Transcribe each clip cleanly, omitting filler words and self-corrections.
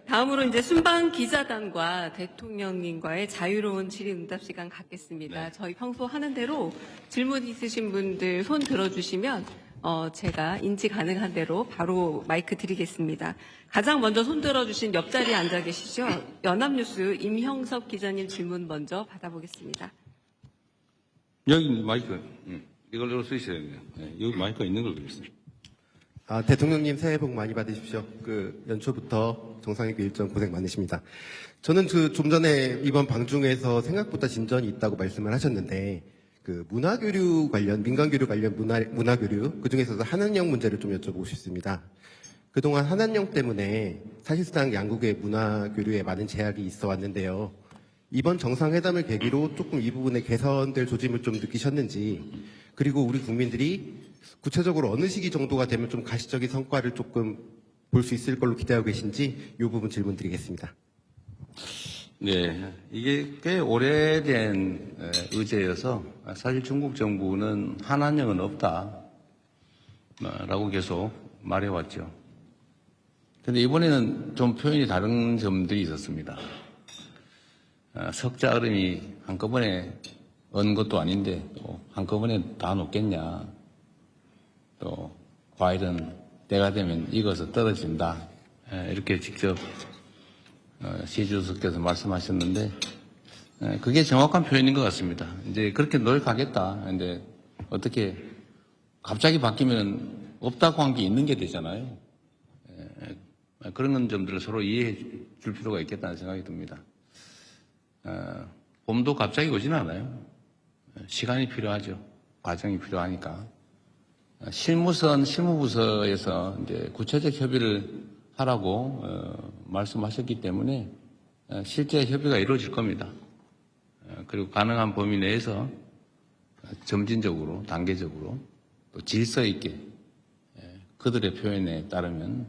다음으로 이제 순방 기자단과 대통령님과의 자유로운 질의응답 시간 갖겠습니다. 네. 저희 평소 하는 대로 질문 있으신 분들 손 들어주시면 제가 인지 가능한 대로 바로 마이크 드리겠습니다. 가장 먼저 손 들어주신 옆자리에 앉아 계시죠? 연합뉴스 임형섭 기자님 질문 먼저 받아보겠습니다. 여기 마이크, 이걸로 쓰셔야 돼요. 네, 여기 마이크가 있는 걸 그랬어요. 대통령님 새해 복 많이 받으십시오. 연초부터 정상회의 일정 고생 많으십니다. 저는 좀 전에 이번 방중에서 생각보다 진전이 있다고 말씀을 하셨는데, 문화교류 관련, 민간교류 관련 문화교류, 그 중에서도 한한령 문제를 좀 여쭤보고 싶습니다. 그동안 한한령 때문에 사실상 양국의 문화교류에 많은 제약이 있어 왔는데요. 이번 정상회담을 계기로 조금 이 부분에 개선될 조짐을 좀 느끼셨는지, 그리고 우리 국민들이 구체적으로 어느 시기 정도가 되면 좀 가시적인 성과를 조금 볼 수 있을 걸로 기대하고 계신지 이 부분 질문 드리겠습니다. 네, 이게 꽤 오래된 의제여서 사실 중국 정부는 한한령은 없다라고 계속 말해왔죠. 그런데 이번에는 좀 표현이 다른 점들이 있었습니다. 석자 얼음이 한꺼번에 언 것도 아닌데 또 한꺼번에 다 녹겠냐. 또 과일은 때가 되면 익어서 떨어진다. 이렇게 직접 시 주석께서 말씀하셨는데 그게 정확한 표현인 것 같습니다. 이제 그렇게 노력하겠다. 근데 어떻게 갑자기 바뀌면 없다고 한 게 있는 게 되잖아요. 그런 점들을 서로 이해해 줄 필요가 있겠다는 생각이 듭니다. 봄도 갑자기 오지는 않아요. 시간이 필요하죠. 과정이 필요하니까. 실무부서에서 이제 구체적 협의를 하라고 말씀하셨기 때문에 실제 협의가 이루어질 겁니다. 그리고 가능한 범위 내에서 점진적으로, 단계적으로 또 질서 있게 그들의 표현에 따르면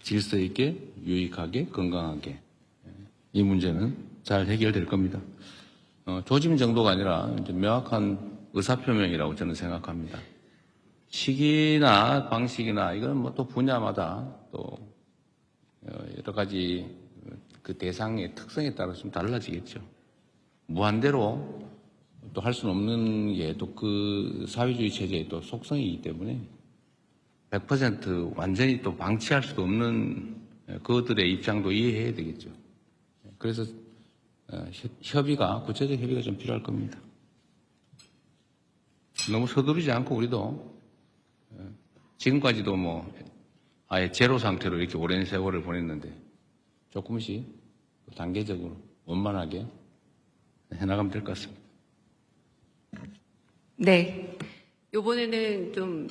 질서 있게, 유익하게, 건강하게 이 문제는 잘 해결될 겁니다. 조짐 정도가 아니라 이제 명확한 의사표명이라고 저는 생각합니다. 시기나 방식이나 이건 뭐 또 분야마다 또 여러 가지 그 대상의 특성에 따라 좀 달라지겠죠. 무한대로 또 할 수는 없는 게 또 그 사회주의 체제의 또 속성이기 때문에 100% 완전히 또 방치할 수도 없는 그들의 입장도 이해해야 되겠죠. 그래서 구체적 협의가 좀 필요할 겁니다. 너무 서두르지 않고 우리도 지금까지도 뭐 아예 제로 상태로 이렇게 오랜 세월을 보냈는데 조금씩 단계적으로 원만하게 해나가면 될 것 같습니다. 네. 이번에는 좀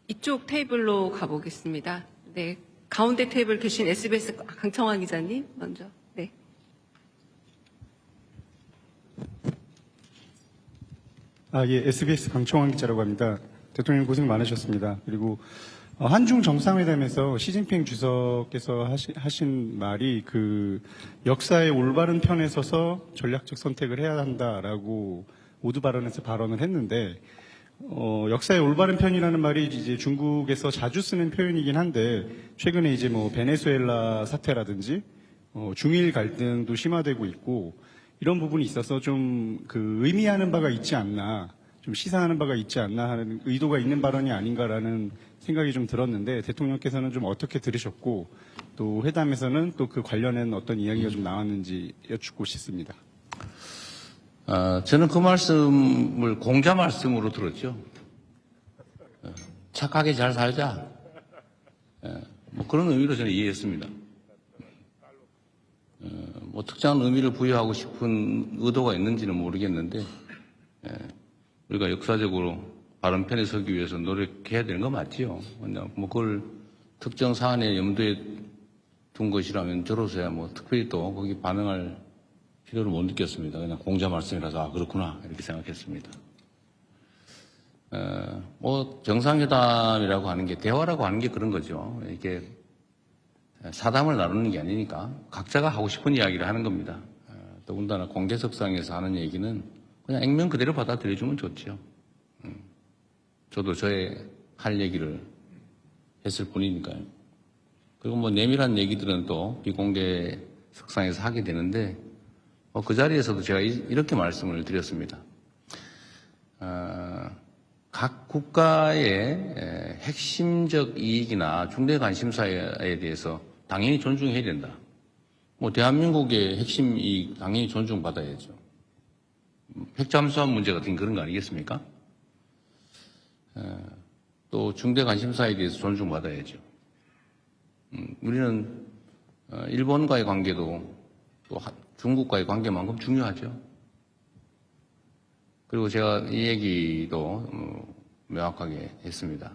이쪽 테이블로 가보겠습니다. 네. 가운데 테이블 계신 SBS 강청환 기자님 먼저. 네. 예, SBS 강청환 기자라고 합니다. 대통령 고생 많으셨습니다. 그리고 한중 정상회담에서 시진핑 주석께서 하신 말이 역사의 올바른 편에 서서 전략적 선택을 해야 한다라고 모두 발언에서 발언을 했는데 역사의 올바른 편이라는 말이 이제 중국에서 자주 쓰는 표현이긴 한데 최근에 이제 뭐 베네수엘라 사태라든지 중일 갈등도 심화되고 있고 이런 부분이 있어서 좀 의미하는 바가 있지 않나, 좀 시사하는 바가 있지 않나 하는 의도가 있는 발언이 아닌가라는 생각이 좀 들었는데 대통령께서는 좀 어떻게 들으셨고 또 회담에서는 또 그 관련된 어떤 이야기가 좀 나왔는지 여쭙고 싶습니다. 저는 그 말씀을 공자 말씀으로 들었죠. 착하게 잘 살자. 뭐 그런 의미로 저는 이해했습니다. 뭐 특정한 의미를 부여하고 싶은 의도가 있는지는 모르겠는데 우리가 역사적으로 바른 편에 서기 위해서 노력해야 되는 거 맞지요. 뭐 그걸 특정 사안에 염두에 둔 것이라면 저로서야 뭐 특별히 또 거기 반응할 필요를 못 느꼈습니다. 그냥 공자 말씀이라서 그렇구나 이렇게 생각했습니다. 뭐 정상회담이라고 하는 게 대화라고 하는 게 그런 거죠. 이게 사담을 나누는 게 아니니까 각자가 하고 싶은 이야기를 하는 겁니다. 더군다나 공개석상에서 하는 얘기는 그냥 액면 그대로 받아들여주면 좋죠. 저도 저의 할 얘기를 했을 뿐이니까요. 그리고 뭐 내밀한 얘기들은 또 비공개 석상에서 하게 되는데 그 자리에서도 제가 이렇게 말씀을 드렸습니다. 각 국가의 핵심적 이익이나 중대 관심사에 대해서 당연히 존중해야 된다. 뭐 대한민국의 핵심 이익 당연히 존중받아야죠. 핵잠수함 문제 같은 그런 거 아니겠습니까? 또 중대 관심사에 대해서 존중받아야죠. 우리는 일본과의 관계도 또 중국과의 관계만큼 중요하죠. 그리고 제가 이 얘기도 명확하게 했습니다.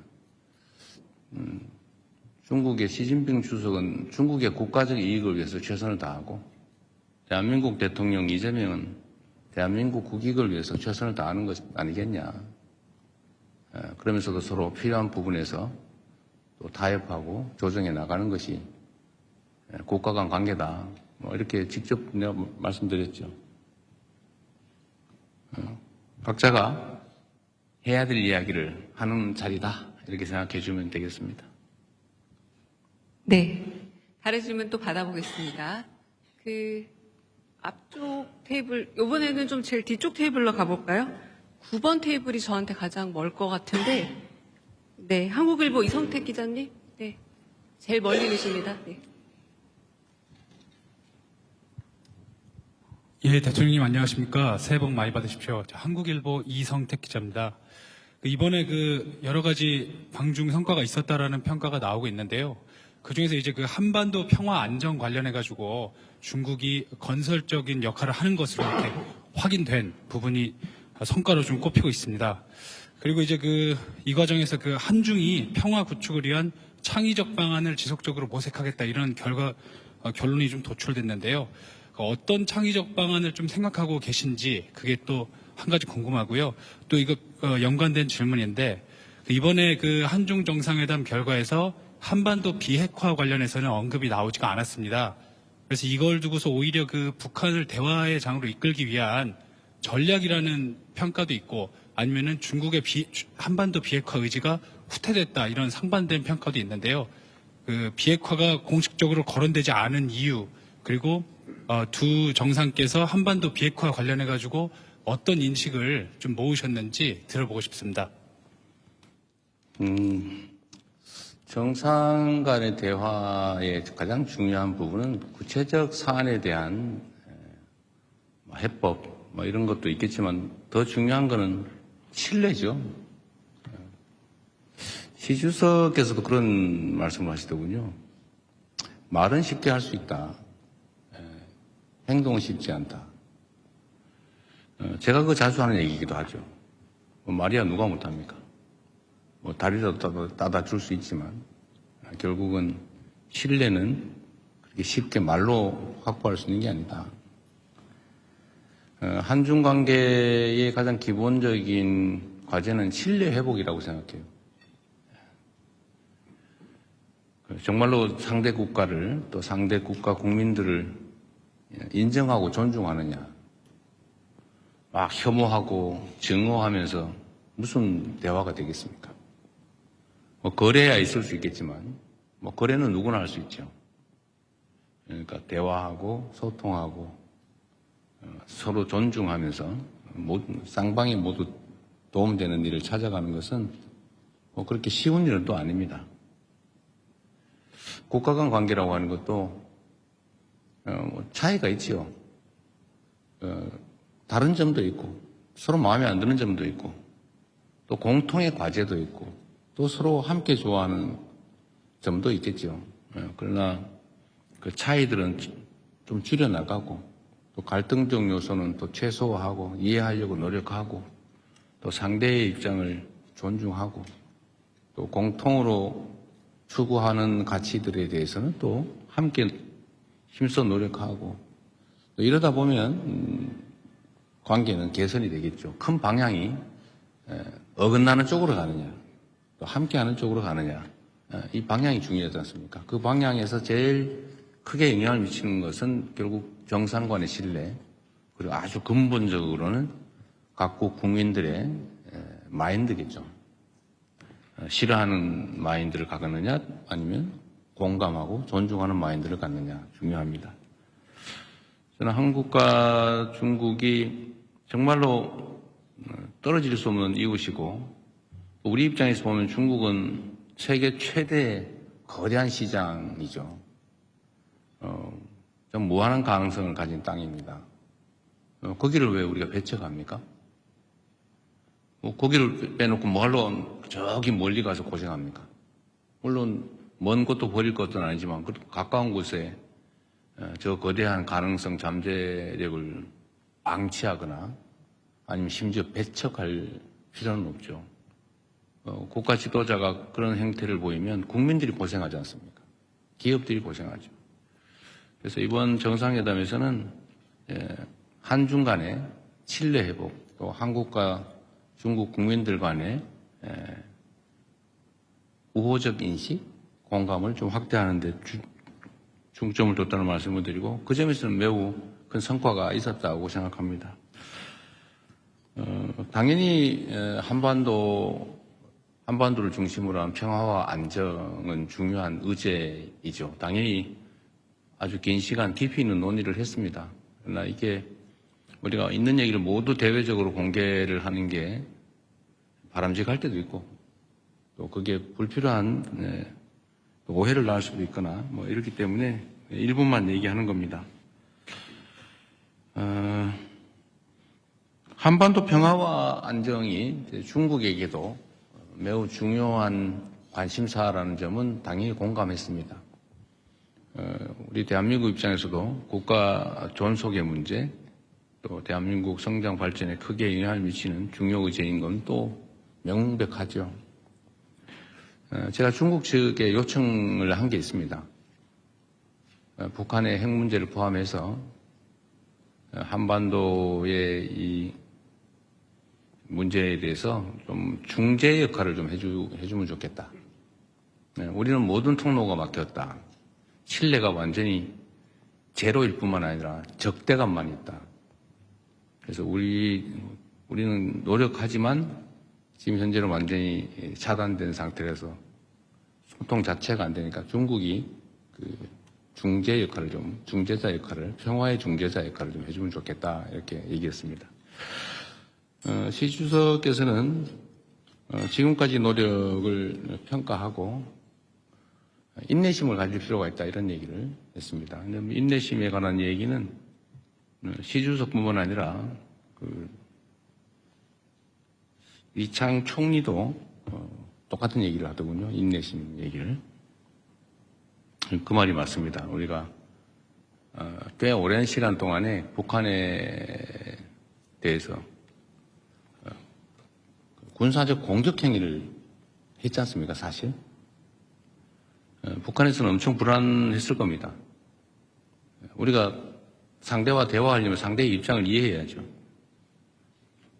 중국의 시진핑 주석은 중국의 국가적 이익을 위해서 최선을 다하고 대한민국 대통령 이재명은 대한민국 국익을 위해서 최선을 다하는 것 아니겠냐. 그러면서도 서로 필요한 부분에서 또 타협하고 조정해 나가는 것이 국가 간 관계다. 뭐 이렇게 직접 내가 말씀드렸죠. 각자가 해야 될 이야기를 하는 자리다. 이렇게 생각해 주면 되겠습니다. 네. 다른 질문 또 받아보겠습니다. 앞쪽 테이블, 이번에는 좀 제일 뒤쪽 테이블로 가볼까요? 9번 테이블이 저한테 가장 멀 것 같은데, 네. 한국일보 이성택 기자님? 네. 제일 멀리 계십니다. 네. 예, 대통령님 안녕하십니까. 새해 복 많이 받으십시오. 한국일보 이성택 기자입니다. 이번에 여러 가지 방중 성과가 있었다라는 평가가 나오고 있는데요. 그중에서 이제 한반도 평화 안정 관련해가지고 중국이 건설적인 역할을 하는 것으로 이렇게 확인된 부분이 성과로 좀 꼽히고 있습니다. 그리고 이제 이 과정에서 한중이 평화 구축을 위한 창의적 방안을 지속적으로 모색하겠다 이런 결론이 좀 도출됐는데요. 어떤 창의적 방안을 좀 생각하고 계신지 그게 또 한 가지 궁금하고요. 또 이거 연관된 질문인데 이번에 한중 정상회담 결과에서 한반도 비핵화 관련해서는 언급이 나오지가 않았습니다. 그래서 이걸 두고서 오히려 북한을 대화의 장으로 이끌기 위한 전략이라는 평가도 있고 아니면은 중국의 한반도 비핵화 의지가 후퇴됐다 이런 상반된 평가도 있는데요. 비핵화가 공식적으로 거론되지 않은 이유 그리고 두 정상께서 한반도 비핵화 관련해 가지고 어떤 인식을 좀 모으셨는지 들어보고 싶습니다. 정상 간의 대화의 가장 중요한 부분은 구체적 사안에 대한 해법 이런 것도 있겠지만 더 중요한 거는 신뢰죠. 시 주석께서도 그런 말씀을 하시더군요. 말은 쉽게 할 수 있다. 행동은 쉽지 않다. 제가 자주 하는 얘기이기도 하죠. 말이야 누가 못합니까? 다리라도 따다 줄 수 있지만 결국은 신뢰는 그렇게 쉽게 말로 확보할 수 있는 게 아니다. 한중 관계의 가장 기본적인 과제는 신뢰 회복이라고 생각해요. 정말로 상대 국가를 또 상대 국가 국민들을 인정하고 존중하느냐. 막 혐오하고 증오하면서 무슨 대화가 되겠습니까? 거래야 있을 수 있겠지만 거래는 누구나 할 수 있죠. 그러니까 대화하고 소통하고 서로 존중하면서 쌍방이 모두 도움되는 일을 찾아가는 것은 그렇게 쉬운 일은 또 아닙니다. 국가 간 관계라고 하는 것도 차이가 있지요. 다른 점도 있고 서로 마음에 안 드는 점도 있고 또 공통의 과제도 있고 또 서로 함께 좋아하는 점도 있겠죠. 그러나 그 차이들은 좀 줄여나가고 또 갈등적 요소는 또 최소화하고 이해하려고 노력하고 또 상대의 입장을 존중하고 또 공통으로 추구하는 가치들에 대해서는 또 함께 힘써 노력하고 또 이러다 보면 관계는 개선이 되겠죠. 큰 방향이 어긋나는 쪽으로 가느냐 또 함께하는 쪽으로 가느냐 이 방향이 중요하지 않습니까? 그 방향에서 제일 크게 영향을 미치는 것은 결국 정상 간의 신뢰 그리고 아주 근본적으로는 각국 국민들의 마인드겠죠. 싫어하는 마인드를 가느냐 아니면 공감하고 존중하는 마인드를 갖느냐 중요합니다. 저는 한국과 중국이 정말로 떨어질 수 없는 이웃이고 우리 입장에서 보면 중국은 세계 최대 거대한 시장이죠. 좀 무한한 가능성을 가진 땅입니다. 거기를 왜 우리가 배척합니까? 거기를 빼놓고 뭐하러 저기 멀리 가서 고생합니까? 물론 먼 곳도 버릴 것도 아니지만 가까운 곳에 저 거대한 가능성 잠재력을 방치하거나 아니면 심지어 배척할 필요는 없죠. 국가 지도자가 그런 행태를 보이면 국민들이 고생하지 않습니까? 기업들이 고생하죠. 그래서 이번 정상회담에서는 한중 간의 신뢰 회복, 또 한국과 중국 국민들 간의 우호적 인식, 공감을 좀 확대하는 데 중점을 뒀다는 말씀을 드리고 그 점에서는 매우 큰 성과가 있었다고 생각합니다. 당연히 한반도를 중심으로 한 평화와 안정은 중요한 의제이죠. 당연히 아주 긴 시간 깊이 있는 논의를 했습니다. 그러나 이게 우리가 있는 얘기를 모두 대외적으로 공개를 하는 게 바람직할 때도 있고 또 그게 불필요한 오해를 낳을 수도 있거나 뭐 이렇기 때문에 일부만 얘기하는 겁니다. 한반도 평화와 안정이 중국에게도 매우 중요한 관심사라는 점은 당연히 공감했습니다. 우리 대한민국 입장에서도 국가 존속의 문제, 또 대한민국 성장 발전에 크게 영향을 미치는 중요 의제인 건 또 명백하죠. 제가 중국 측에 요청을 한 게 있습니다. 북한의 핵 문제를 포함해서 한반도의 이 문제에 대해서 좀 중재 역할을 좀 해주면 좋겠다. 우리는 모든 통로가 막혔다. 신뢰가 완전히 제로일 뿐만 아니라 적대감만 있다. 그래서 우리는 노력하지만 지금 현재는 완전히 차단된 상태라서 소통 자체가 안 되니까 중국이 그 중재자 역할을, 평화의 중재자 역할을 좀 해주면 좋겠다. 이렇게 얘기했습니다. 시 주석께서는 지금까지 노력을 평가하고 인내심을 가질 필요가 있다 이런 얘기를 했습니다. 근데 인내심에 관한 얘기는 시 주석뿐만 아니라 이창 총리도 똑같은 얘기를 하더군요. 인내심 얘기를. 그 말이 맞습니다. 우리가 꽤 오랜 시간 동안에 북한에 대해서 군사적 공격 행위를 했지 않습니까, 사실? 북한에서는 엄청 불안했을 겁니다. 우리가 상대와 대화하려면 상대의 입장을 이해해야죠.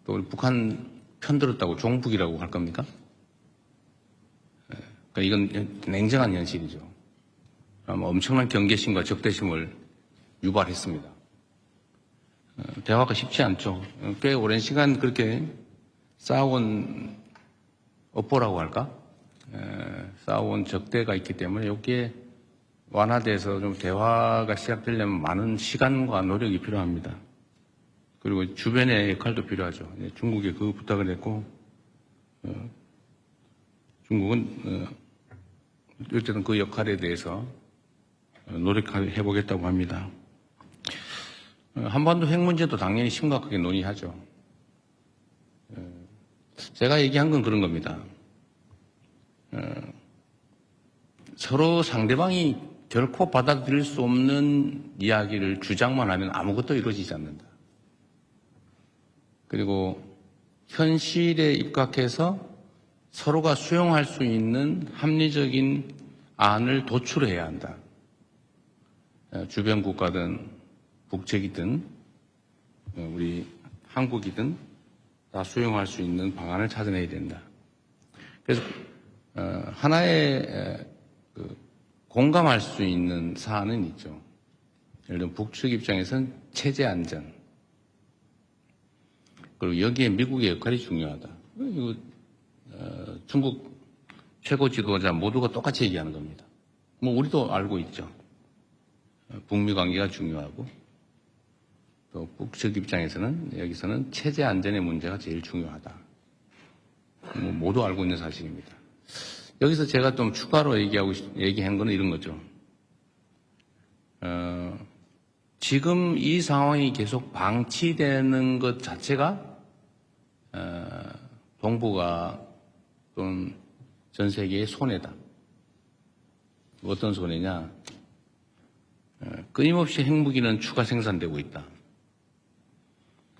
또 우리 북한 편들었다고 종북이라고 할 겁니까? 그러니까 이건 냉정한 현실이죠. 아마 엄청난 경계심과 적대심을 유발했습니다. 대화가 쉽지 않죠. 꽤 오랜 시간 그렇게 싸워온 업보라고 할까? 싸워온 적대가 있기 때문에 여기에 완화돼서 좀 대화가 시작되려면 많은 시간과 노력이 필요합니다. 그리고 주변의 역할도 필요하죠. 중국에 그 부탁을 했고, 중국은 어쨌든 그 역할에 대해서 노력해보겠다고 합니다. 한반도 핵 문제도 당연히 심각하게 논의하죠. 제가 얘기한 건 그런 겁니다. 서로 상대방이 결코 받아들일 수 없는 이야기를 주장만 하면 아무것도 이루어지지 않는다. 그리고 현실에 입각해서 서로가 수용할 수 있는 합리적인 안을 도출해야 한다. 주변 국가든 북측이든 우리 한국이든 다 수용할 수 있는 방안을 찾아내야 된다. 그래서 하나의 공감할 수 있는 사안은 있죠. 예를 들면 북측 입장에서는 체제 안전, 그리고 여기에 미국의 역할이 중요하다. 이거 중국 최고 지도자 모두가 똑같이 얘기하는 겁니다. 뭐 우리도 알고 있죠. 북미 관계가 중요하고 또 북측 입장에서는 여기서는 체제 안전의 문제가 제일 중요하다. 뭐 모두 알고 있는 사실입니다. 여기서 제가 좀 추가로 얘기한 거는 이런 거죠. 지금 이 상황이 계속 방치되는 것 자체가 동북아 또는 전 세계의 손해다. 어떤 손해냐? 끊임없이 핵무기는 추가 생산되고 있다.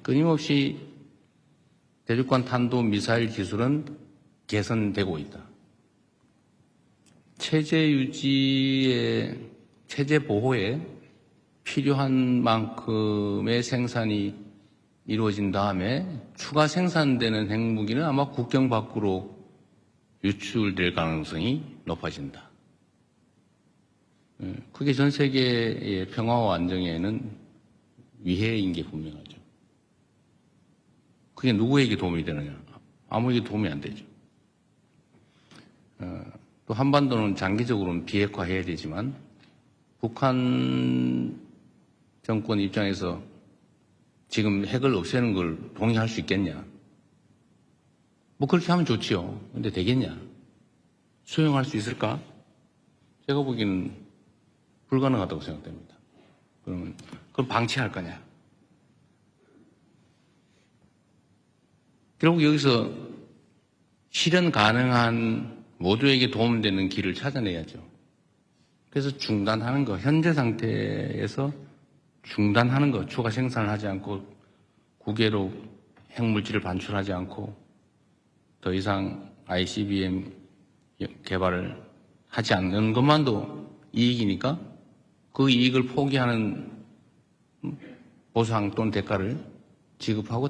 끊임없이 대륙간 탄도 미사일 기술은 개선되고 있다. 체제 유지에, 체제 보호에 필요한 만큼의 생산이 이루어진 다음에 추가 생산되는 핵무기는 아마 국경 밖으로 유출될 가능성이 높아진다. 그게 전 세계의 평화와 안정에는 위해인 게 분명하죠. 그게 누구에게 도움이 되느냐? 아무에게 도움이 안 되죠. 또 한반도는 장기적으로는 비핵화해야 되지만 북한 정권 입장에서 지금 핵을 없애는 걸 동의할 수 있겠냐? 뭐 그렇게 하면 좋지요. 근데 되겠냐? 수용할 수 있을까? 제가 보기에는 불가능하다고 생각됩니다. 그러면 그럼 방치할 거냐? 결국 여기서 실현 가능한 모두에게 도움되는 길을 찾아내야죠. 그래서 중단하는 거, 현재 상태에서 중단하는 거, 추가 생산을 하지 않고 국외로 핵물질을 반출하지 않고 더 이상 ICBM 개발을 하지 않는 것만도 이익이니까 그 이익을 포기하는 보상 또는 대가를 지급하고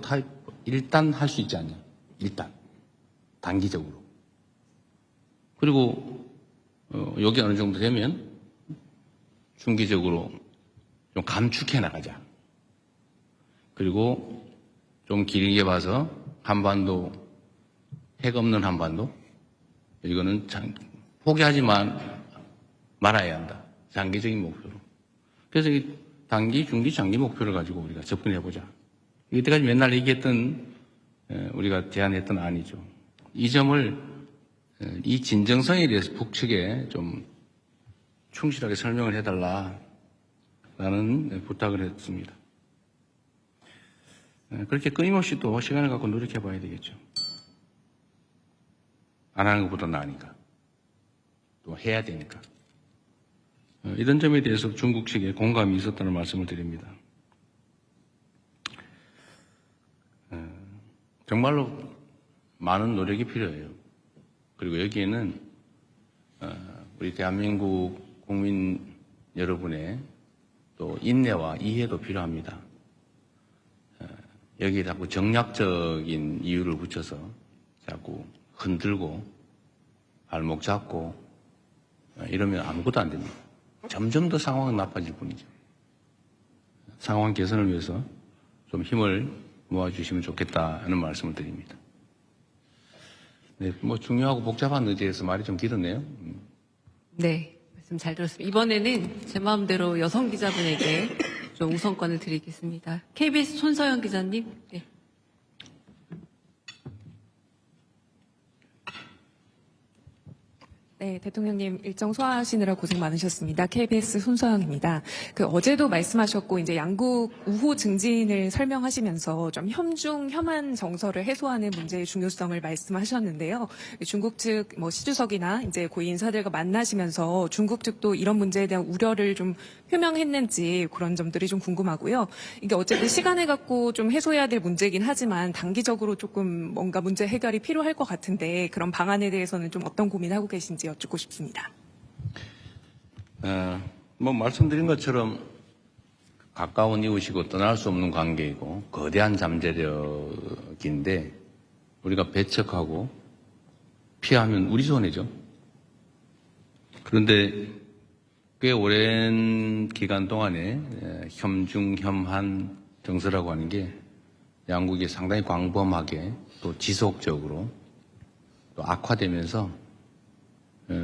일단 할 수 있지 않냐. 일단. 단기적으로. 그리고 여기 어느 정도 되면 중기적으로 좀 감축해 나가자. 그리고 좀 길게 봐서 한반도, 핵 없는 한반도, 이거는 포기하지만 말아야 한다. 장기적인 목표로. 그래서 이 단기, 중기, 장기 목표를 가지고 우리가 접근해보자. 이때까지 맨날 얘기했던, 우리가 제안했던 안이죠. 이 점을, 이 진정성에 대해서 북측에 좀 충실하게 설명을 해달라라는 부탁을 했습니다. 그렇게 끊임없이 또 시간을 갖고 노력해봐야 되겠죠. 안 하는 것보다 나으니까. 또 해야 되니까. 이런 점에 대해서 중국 측에 공감이 있었다는 말씀을 드립니다. 정말로 많은 노력이 필요해요. 그리고 여기에는 우리 대한민국 국민 여러분의 또 인내와 이해도 필요합니다. 여기에 자꾸 정략적인 이유를 붙여서 자꾸 흔들고 발목 잡고 이러면 아무것도 안 됩니다. 점점 더 상황은 나빠질 뿐이죠. 상황 개선을 위해서 좀 힘을 모아주시면 좋겠다는 말씀을 드립니다. 네, 뭐 중요하고 복잡한 의제에서 말이 좀 길었네요. 네, 말씀 잘 들었습니다. 이번에는 제 마음대로 여성 기자분에게 좀 우선권을 드리겠습니다. KBS 손서영 기자님. 네. 네, 대통령님 일정 소화하시느라 고생 많으셨습니다. KBS 손서영입니다. 어제도 말씀하셨고 이제 양국 우호 증진을 설명하시면서 좀 혐중 혐한 정서를 해소하는 문제의 중요성을 말씀하셨는데요. 중국 측 시 주석이나 이제 고위 인사들과 만나시면서 중국 측도 이런 문제에 대한 우려를 좀 표명했는지 그런 점들이 좀 궁금하고요. 이게 어쨌든 시간을 갖고 좀 해소해야 될 문제이긴 하지만 단기적으로 조금 뭔가 문제 해결이 필요할 것 같은데 그런 방안에 대해서는 좀 어떤 고민하고 계신지 여쭙고 싶습니다. 뭐 말씀드린 것처럼 가까운 이웃이고 떠날 수 없는 관계이고 거대한 잠재력인데 우리가 배척하고 피하면 우리 손해죠. 그런데 꽤 오랜 기간 동안에 혐중, 혐한 정서라고 하는 게 양국이 상당히 광범하게 또 지속적으로 또 악화되면서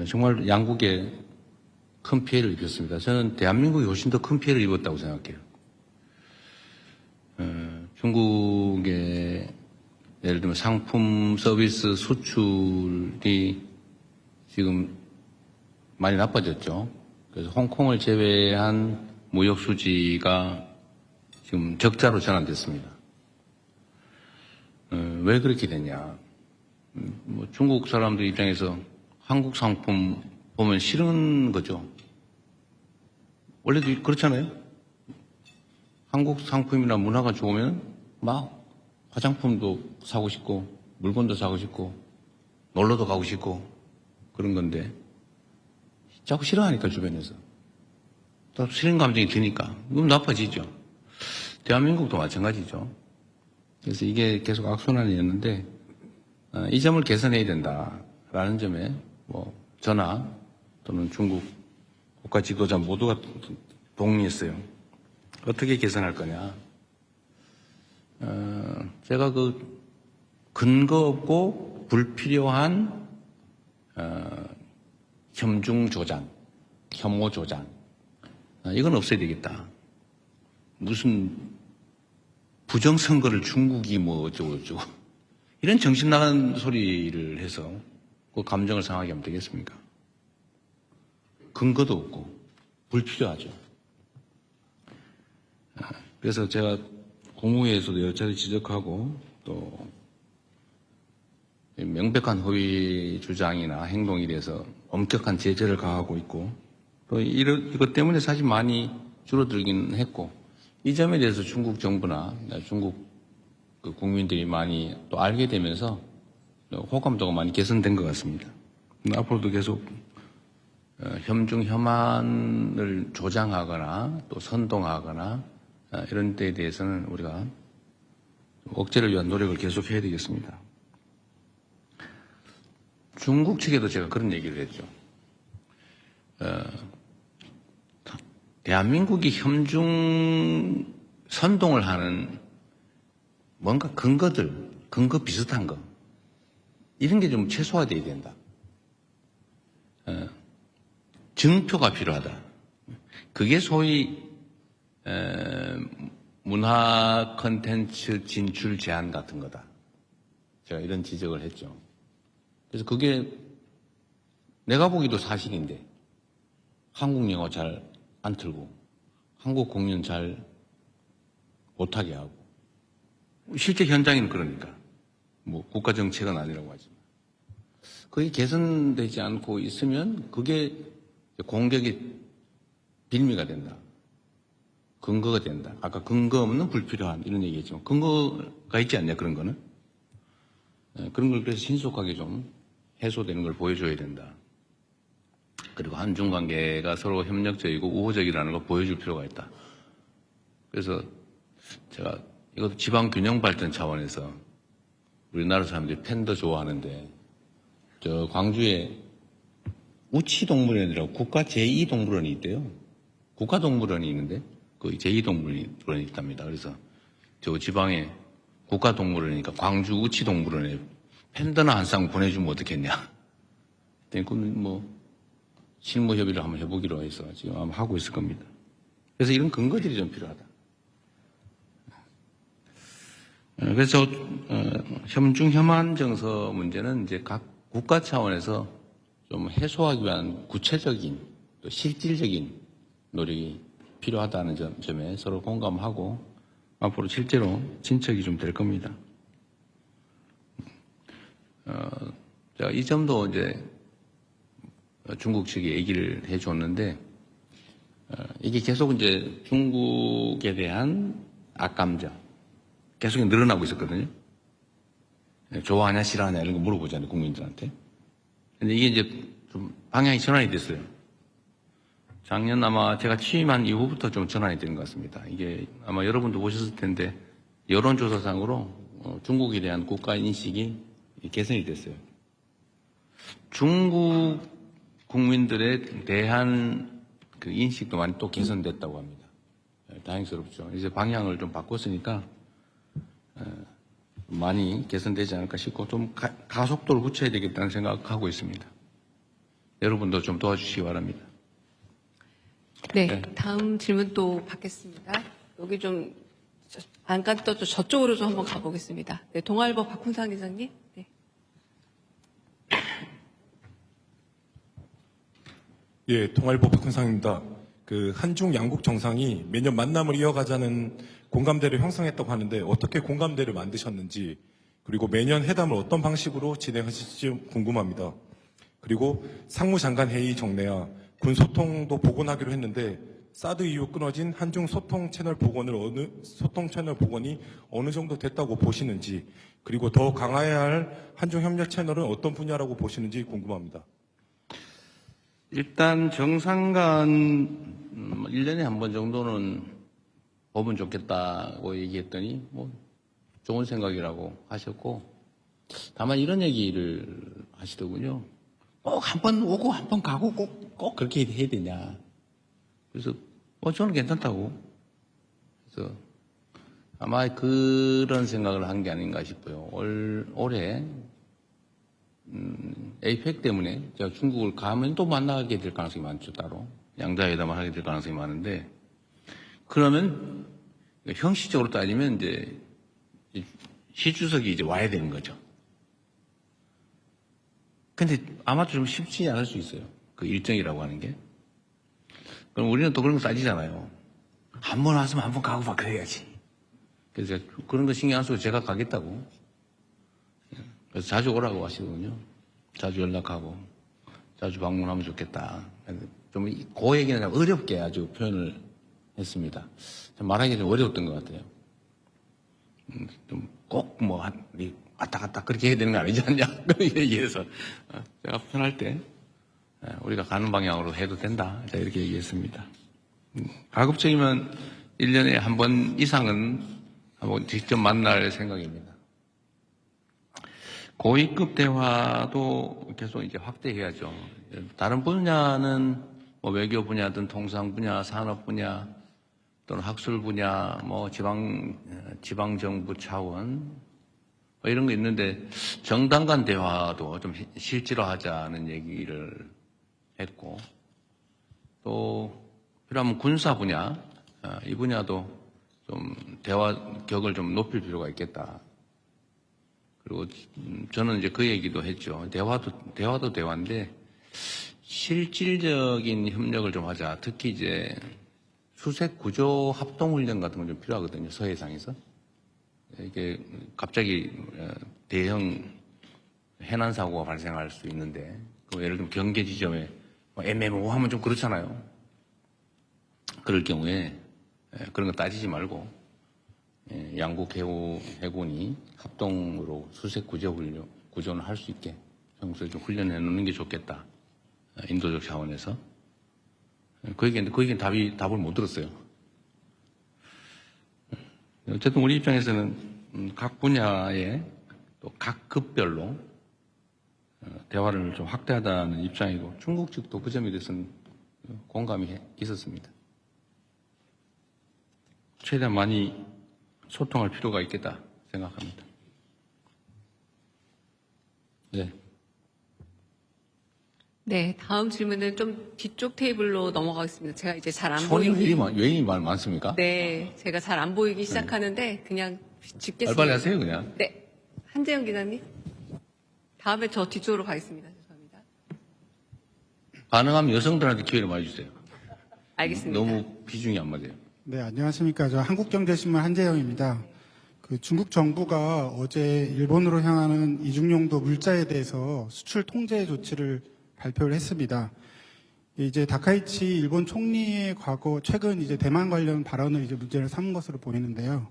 정말 양국의 큰 피해를 입혔습니다. 저는 대한민국이 훨씬 더 큰 피해를 입었다고 생각해요. 중국의 예를 들면 상품 서비스 수출이 지금 많이 나빠졌죠. 그래서 홍콩을 제외한 무역 수지가 지금 적자로 전환됐습니다. 왜 그렇게 됐냐? 뭐 중국 사람들 입장에서 한국 상품 보면 싫은 거죠. 원래도 그렇잖아요. 한국 상품이나 문화가 좋으면 막 화장품도 사고 싶고 물건도 사고 싶고 놀러도 가고 싶고 그런 건데 자꾸 싫어하니까 주변에서 또 싫은 감정이 드니까 그럼 나빠지죠. 대한민국도 마찬가지죠. 그래서 이게 계속 악순환이었는데 이 점을 개선해야 된다라는 점에 뭐 저나 또는 중국 국가 지도자 모두가 동의했어요. 어떻게 개선할 거냐. 제가 그 근거 없고 불필요한 혐중 조장, 혐오 조장 이건 없어야 되겠다. 무슨 부정선거를 중국이 뭐 어쩌고 이런 정신 나간 소리를 해서 그 감정을 상하게 하면 되겠습니까? 근거도 없고 불필요하죠. 그래서 제가 국무회에서도 여러 차례 지적하고 또 명백한 허위 주장이나 행동에 대해서 엄격한 제재를 가하고 있고 또 이것 때문에 사실 많이 줄어들긴 했고 이 점에 대해서 중국 정부나 중국 그 국민들이 많이 또 알게 되면서 호감도가 많이 개선된 것 같습니다. 앞으로도 계속 혐중 혐한을 조장하거나 또 선동하거나 이런 데에 대해서는 우리가 억제를 위한 노력을 계속해야 되겠습니다. 중국 측에도 제가 그런 얘기를 했죠. 대한민국이 혐중 선동을 하는 뭔가 근거 비슷한 거 이런 게 좀 최소화돼야 된다. 증표가 필요하다. 그게 소위 문화 콘텐츠 진출 제한 같은 거다. 제가 이런 지적을 했죠. 그래서 그게 내가 보기도 사실인데 한국 영어 잘 안 틀고 한국 공연 잘 못하게 하고 실제 현장에는 그러니까 뭐 국가 정책은 아니라고 하지만 그게 개선되지 않고 있으면 그게 공격의 빌미가 된다. 근거가 된다. 아까 근거 없는 불필요한 이런 얘기했지만 근거가 있지 않냐 그런 거는 그런 걸 그래서 신속하게 좀 해소되는 걸 보여줘야 된다. 그리고 한중 관계가 서로 협력적이고 우호적이라는 걸 보여줄 필요가 있다. 그래서 제가 이것도 지방 균형 발전 차원에서 우리나라 사람들이 팬더 좋아하는데 저 광주에 우치동물원이라고 국가 제2동물원이 있대요. 국가동물원이 있는데 그 제2동물원이 있답니다. 그래서 저 지방에 국가동물원이니까 광주 우치동물원에 팬더나 한 쌍 보내주면 어떻겠냐. 그럼 뭐 실무 협의를 한번 해보기로 해서 지금 아마 하고 있을 겁니다. 그래서 이런 근거들이 좀 필요하다. 그래서 혐중 혐한 정서 문제는 이제 각 국가 차원에서 좀 해소하기 위한 구체적인 또 실질적인 노력이 필요하다는 점에 서로 공감하고 앞으로 실제로 진척이 좀 될 겁니다. 제가 이 점도 이제 중국 측이 얘기를 해줬는데 이게 계속 이제 중국에 대한 악감정 계속 늘어나고 있었거든요. 좋아하냐 싫어하냐 이런 거 물어보잖아요 국민들한테. 근데 이게 이제 좀 방향이 전환이 됐어요. 작년 아마 제가 취임한 이후부터 좀 전환이 된 것 같습니다. 이게 아마 여러분도 보셨을 텐데 여론조사상으로 중국에 대한 국가 인식이 개선이 됐어요. 중국 국민들에 대한 그 인식도 많이 또 개선됐다고 합니다. 다행스럽죠. 이제 방향을 좀 바꿨으니까 많이 개선되지 않을까 싶고 좀 가속도를 붙여야 되겠다는 생각하고 있습니다. 여러분도 좀 도와주시기 바랍니다. 네, 네. 다음 질문 또 받겠습니다. 여기 좀 안간 또 저쪽으로 좀 한번 가보겠습니다. 네, 동아일보 박훈상 기자님. 네. 예, 동아일보 박훈상입니다. 그 한중 양국 정상이 매년 만남을 이어가자는 공감대를 형성했다고 하는데 어떻게 공감대를 만드셨는지, 그리고 매년 회담을 어떤 방식으로 진행하실지 궁금합니다. 그리고 상무장관 회의 정례와 군 소통도 복원하기로 했는데 사드 이후 끊어진 한중 소통 채널 복원이 어느 정도 됐다고 보시는지, 그리고 더 강화해야 할 한중 협력 채널은 어떤 분야라고 보시는지 궁금합니다. 일단 정상간 1년에 한 번 정도는 보면 좋겠다고 얘기했더니 뭐 좋은 생각이라고 하셨고, 다만 이런 얘기를 하시더군요. 꼭 한 번 오고 한 번 가고 꼭 그렇게 해야 되냐. 그래서 저는 괜찮다고. 그래서 아마 그런 생각을 한 게 아닌가 싶어요. 올해 에이펙 때문에 제가 중국을 가면 또 만나게 될 가능성이 많죠. 따로 양자회담을 하게 될 가능성이 많은데, 그러면 형식적으로 따지면 이제 시 주석이 이제 와야 되는 거죠. 근데 아마도 좀 쉽지 않을 수 있어요. 그 일정이라고 하는 게. 그럼 우리는 또 그런 거 따지잖아요. 한 번 왔으면 한 번 가고 막 그래야지. 그래서 그런 거 신경 안 쓰고 제가 가겠다고. 그래서 자주 오라고 하시거든요. 자주 연락하고 자주 방문하면 좋겠다. 좀 그 얘기는 어렵게 아주 표현을 했습니다. 말하기 좀 어려웠던 것 같아요. 좀 꼭 뭐 왔다 갔다 그렇게 해야 되는 거 아니지 않냐 그런 얘기해서 제가 편할 때 우리가 가는 방향으로 해도 된다 이렇게 얘기했습니다. 가급적이면 1년에 한 번 이상은 한번 직접 만날 생각입니다. 고위급 대화도 계속 이제 확대해야죠. 다른 분야는 뭐 외교 분야든 통상 분야, 산업 분야 또는 학술 분야, 뭐 지방 정부 차원 뭐 이런 거 있는데 정당 간 대화도 좀 실제로 하자는 얘기를 했고, 또 필요하면 군사 분야 이 분야도 좀 대화 격을 좀 높일 필요가 있겠다. 그리고 저는 이제 그 얘기도 했죠. 대화도 대화인데 실질적인 협력을 좀 하자. 특히 이제 수색 구조 합동 훈련 같은 건 좀 필요하거든요. 서해상에서. 이게 갑자기 대형 해난 사고가 발생할 수 있는데, 예를 들면 경계 지점에 애매모호하면 좀 그렇잖아요. 그럴 경우에 그런 거 따지지 말고 양국 해군이 합동으로 수색 구조는 할 수 있게 평소에 좀 훈련해 놓는 게 좋겠다. 인도적 차원에서. 그 얘기는 답을 못 들었어요. 어쨌든 우리 입장에서는 각 분야에 또 각 급별로 대화를 좀 확대하다는 입장이고, 중국 측도 그 점에 대해서는 공감이 있었습니다. 최대한 많이 소통할 필요가 있겠다 생각합니다. 네. 네, 다음 질문은 좀 뒤쪽 테이블로 넘어가겠습니다. 제가 이제 잘 안 손이 보이기. 왜 이리 많습니까? 네, 제가 잘 안 보이기 시작하는데 그냥 짚겠습니다. 빨리빨리 하세요, 그냥. 네, 한재영 기자님. 다음에 저 뒤쪽으로 가겠습니다. 죄송합니다. 가능하면 여성들한테 기회를 많이 주세요. 알겠습니다. 너무 비중이 안 맞아요. 네, 안녕하십니까. 저 한국경제신문 한재영입니다. 그 중국 정부가 어제 일본으로 향하는 이중용도 물자에 대해서 수출 통제 조치를 발표를 했습니다. 이제 다카이치 일본 총리의 최근 이제 대만 관련 발언을 이제 문제를 삼은 것으로 보이는데요.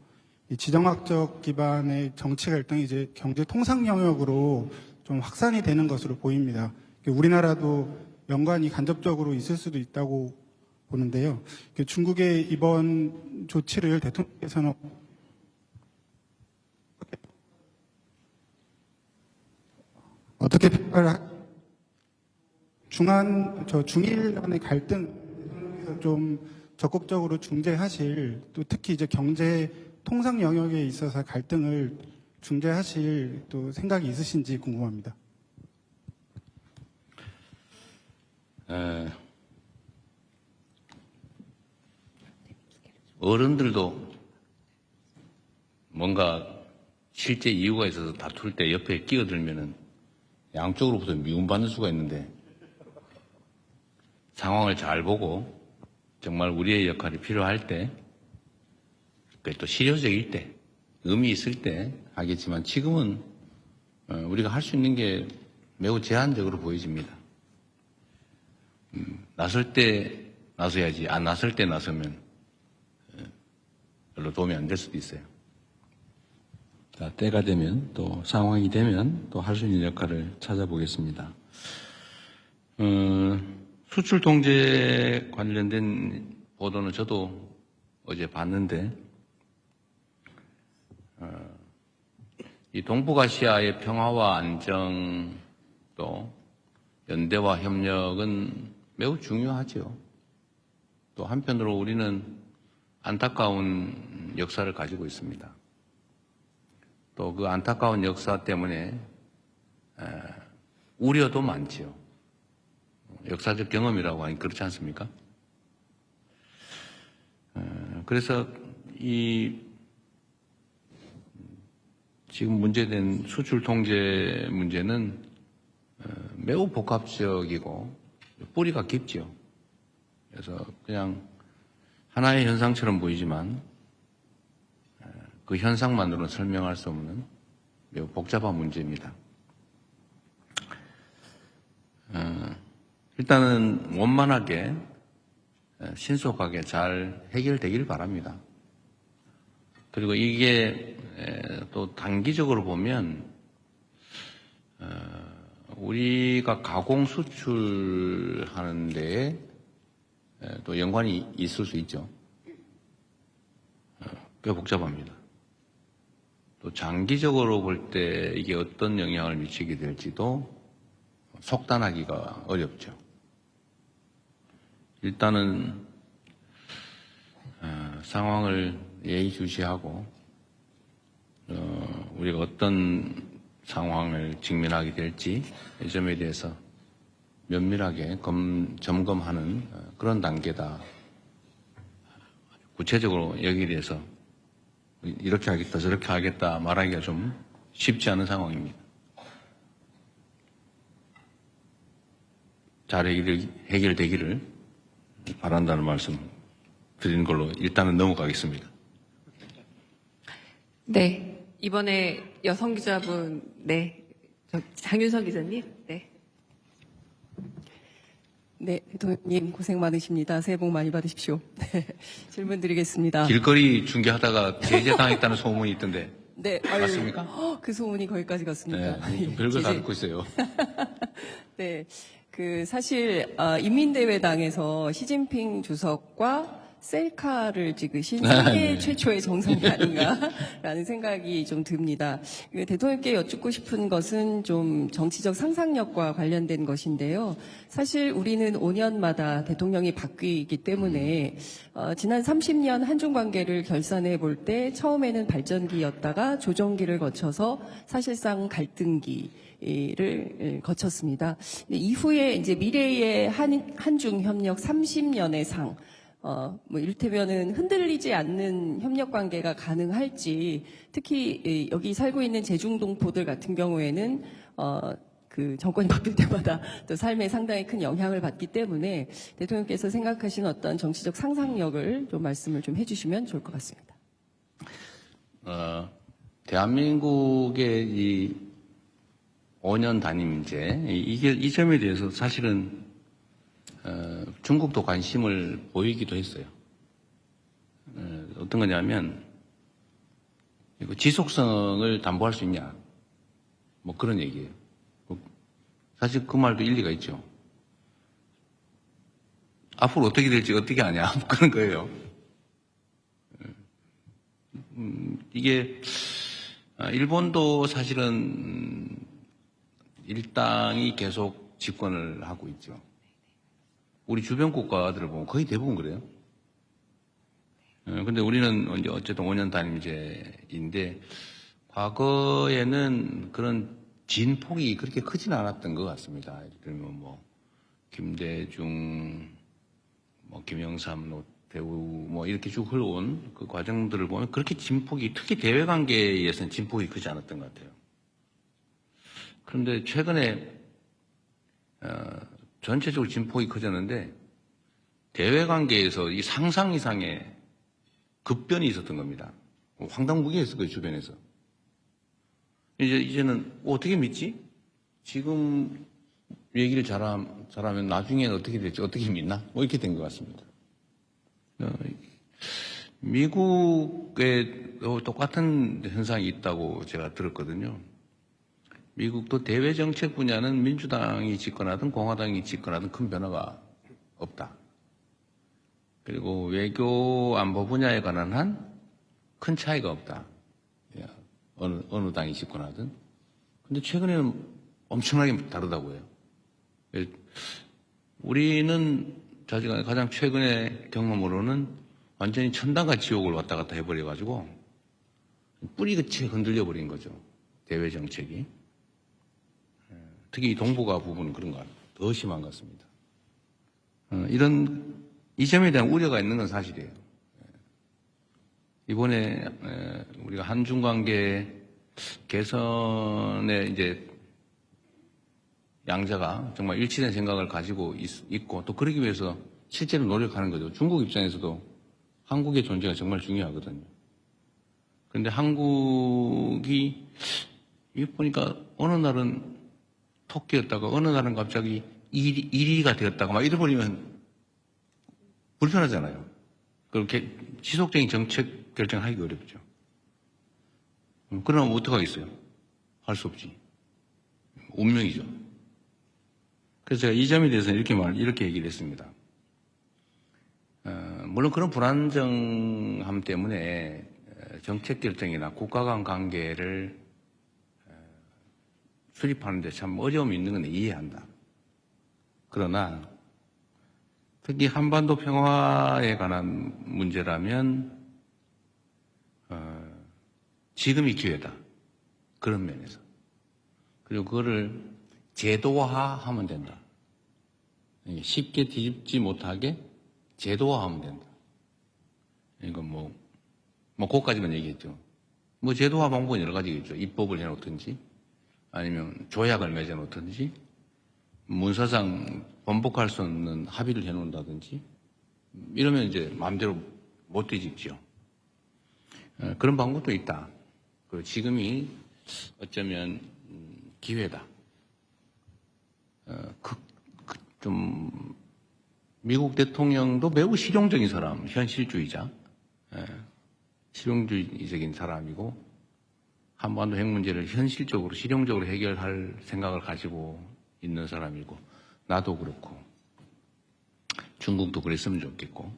이 지정학적 기반의 정치 갈등이 이제 경제 통상 영역으로 좀 확산이 되는 것으로 보입니다. 우리나라도 연관이 간접적으로 있을 수도 있다고 보는데요. 중국의 이번 조치를 대통령께서는 어떻게 평가를 중일 간의 갈등 좀 적극적으로 중재하실, 또 특히 이제 경제 통상 영역에 있어서 갈등을 중재하실 또 생각이 있으신지 궁금합니다. 어른들도 뭔가 실제 이유가 있어서 다툴 때 옆에 끼어들면은 양쪽으로부터 미움받는 수가 있는데 상황을 잘 보고 정말 우리의 역할이 필요할 때, 또 실효적일 때, 의미 있을 때 하겠지만 지금은 우리가 할 수 있는 게 매우 제한적으로 보여집니다. 나설 때 나서야지 안 나설 때 나서면 별로 도움이 안 될 수도 있어요. 자, 때가 되면 또 상황이 되면 또 할 수 있는 역할을 찾아보겠습니다. 수출 통제 관련된 보도는 저도 어제 봤는데 이 동북아시아의 평화와 안정 또 연대와 협력은 매우 중요하죠. 또 한편으로 우리는 안타까운 역사를 가지고 있습니다. 또 그 안타까운 역사 때문에 우려도 많지요. 역사적 경험이라고 하니 그렇지 않습니까? 그래서 이 지금 문제된 수출 통제 문제는 매우 복합적이고 뿌리가 깊죠. 그래서 그냥 하나의 현상처럼 보이지만 그 현상만으로는 설명할 수 없는 매우 복잡한 문제입니다. 일단은 원만하게 신속하게 잘 해결되길 바랍니다. 그리고 이게 또 단기적으로 보면 우리가 가공 수출하는 데에 또 연관이 있을 수 있죠. 꽤 복잡합니다. 또 장기적으로 볼 때 이게 어떤 영향을 미치게 될지도 속단하기가 어렵죠. 일단은 상황을 예의주시하고 우리가 어떤 상황을 직면하게 될지 이 점에 대해서 면밀하게 점검하는 그런 단계다. 구체적으로 여기에 대해서 이렇게 하겠다 저렇게 하겠다 말하기가 좀 쉽지 않은 상황입니다. 잘 해결되기를 바란다는 말씀 드리는 걸로 일단은 넘어가겠습니다. 네. 이번에 여성 기자분, 네. 장윤선 기자님, 네. 네, 대통령님 고생 많으십니다. 새해 복 많이 받으십시오. 네, 질문 드리겠습니다. 길거리 중계하다가 제재당했다는 소문이 있던데 네, 맞습니까? 그 소문이 거기까지 갔습니까? 네, 좀 별걸 다 듣고 있어요. 네, 사실 인민대회당에서 시진핑 주석과 셀카를 찍으신 세계 최초의 정상이 아닌가라는 생각이 좀 듭니다. 대통령께 여쭙고 싶은 것은 좀 정치적 상상력과 관련된 것인데요. 사실 우리는 5년마다 대통령이 바뀌기 때문에 지난 30년 한중 관계를 결산해 볼 때 처음에는 발전기였다가 조정기를 거쳐서 사실상 갈등기를 거쳤습니다. 이후에 이제 미래의 한중 협력 30년의 상, 이를테면은 흔들리지 않는 협력 관계가 가능할지, 특히 여기 살고 있는 제중동포들 같은 경우에는 그 정권이 바뀔 때마다 또 삶에 상당히 큰 영향을 받기 때문에 대통령께서 생각하신 어떤 정치적 상상력을 좀 말씀을 좀 해주시면 좋을 것 같습니다. 대한민국의 이 5년 단임제 이 점에 대해서 사실은 중국도 관심을 보이기도 했어요. 어떤 거냐면 이거 지속성을 담보할 수 있냐 뭐 그런 얘기예요. 사실 그 말도 일리가 있죠. 앞으로 어떻게 될지 어떻게 아냐 그런 거예요. 이게 일본도 사실은 일당이 계속 집권을 하고 있죠. 우리 주변 국가들을 보면 거의 대부분 그래요. 근데 우리는 이제 어쨌든 5년 단임제인데 과거에는 그런 진폭이 그렇게 크지는 않았던 것 같습니다. 예를 들면 뭐 김대중, 뭐 김영삼, 대우 뭐 이렇게 쭉 흘러온 그 과정들을 보면 그렇게 진폭이 특히 대외 관계에서는 진폭이 크지 않았던 것 같아요. 그런데 최근에 전체적으로 진폭이 커졌는데 대외 관계에서 이 상상 이상의 급변이 있었던 겁니다. 황당무계했을 거예요, 주변에서. 이제는 어떻게 믿지? 지금 얘기를 잘하면 나중에는 어떻게 될지 어떻게 믿나? 뭐 이렇게 된 것 같습니다. 미국에 똑같은 현상이 있다고 제가 들었거든요. 미국도 대외 정책 분야는 민주당이 집권하든 공화당이 집권하든 큰 변화가 없다. 그리고 외교 안보 분야에 관한 한 큰 차이가 없다. 어느 당이 집권하든. 근데 최근에는 엄청나게 다르다고 해요. 우리는 가장 최근의 경험으로는 완전히 천당과 지옥을 왔다 갔다 해버려가지고 뿌리끝이 흔들려 버린 거죠. 대외 정책이. 특히 동북아 부분은 그런 것 같아요. 더 심한 것 같습니다. 이 점에 대한 우려가 있는 건 사실이에요. 이번에 우리가 한중 관계 개선에 이제 양자가 정말 일치된 생각을 가지고 있고 또 그러기 위해서 실제로 노력하는 거죠. 중국 입장에서도 한국의 존재가 정말 중요하거든요. 그런데 한국이 이거 보니까 어느 날은 토끼였다가 어느 날은 갑자기 이리가 되었다가 막 이래버리면 불편하잖아요. 그렇게 지속적인 정책 결정하기 어렵죠. 그러면 어떡하겠어요? 할 수 없지. 운명이죠. 그래서 제가 이 점에 대해서는 이렇게 얘기를 했습니다. 물론 그런 불안정함 때문에 정책 결정이나 국가 간 관계를 수립하는데 참 어려움이 있는 건 이해한다. 그러나 특히 한반도 평화에 관한 문제라면 지금이 기회다. 그런 면에서. 그리고 그거를 제도화하면 된다. 쉽게 뒤집지 못하게 제도화하면 된다. 이건 뭐 그것까지만 얘기했죠. 뭐 제도화 방법은 여러 가지겠죠. 입법을 해놓든지 아니면 조약을 맺어놓든지 문서상 번복할 수 없는 합의를 해놓는다든지 이러면 이제 마음대로 못 뒤집죠. 그런 방법도 있다. 지금이 어쩌면 기회다. 좀 미국 대통령도 매우 실용적인 사람, 현실주의자, 실용주의적인 사람이고 한반도 핵 문제를 현실적으로 실용적으로 해결할 생각을 가지고 있는 사람이고 나도 그렇고 중국도 그랬으면 좋겠고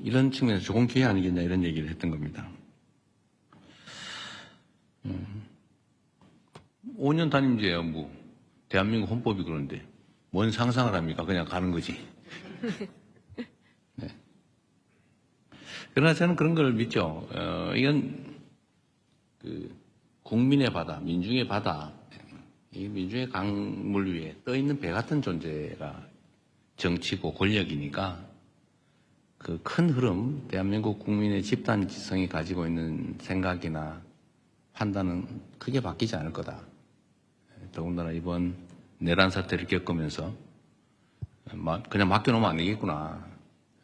이런 측면에서 좋은 기회 아니겠냐 이런 얘기를 했던 겁니다. 5년 단임제야 뭐 대한민국 헌법이 그런데 뭔 상상을 합니까? 그냥 가는 거지. 네. 그러나 저는 그런 걸 믿죠. 이건 국민의 바다, 민중의 바다, 이 민중의 강물 위에 떠 있는 배 같은 존재가 정치고 권력이니까 그 큰 흐름, 대한민국 국민의 집단 지성이 가지고 있는 생각이나 판단은 크게 바뀌지 않을 거다. 더군다나 이번 내란 사태를 겪으면서 그냥 맡겨놓으면 안 되겠구나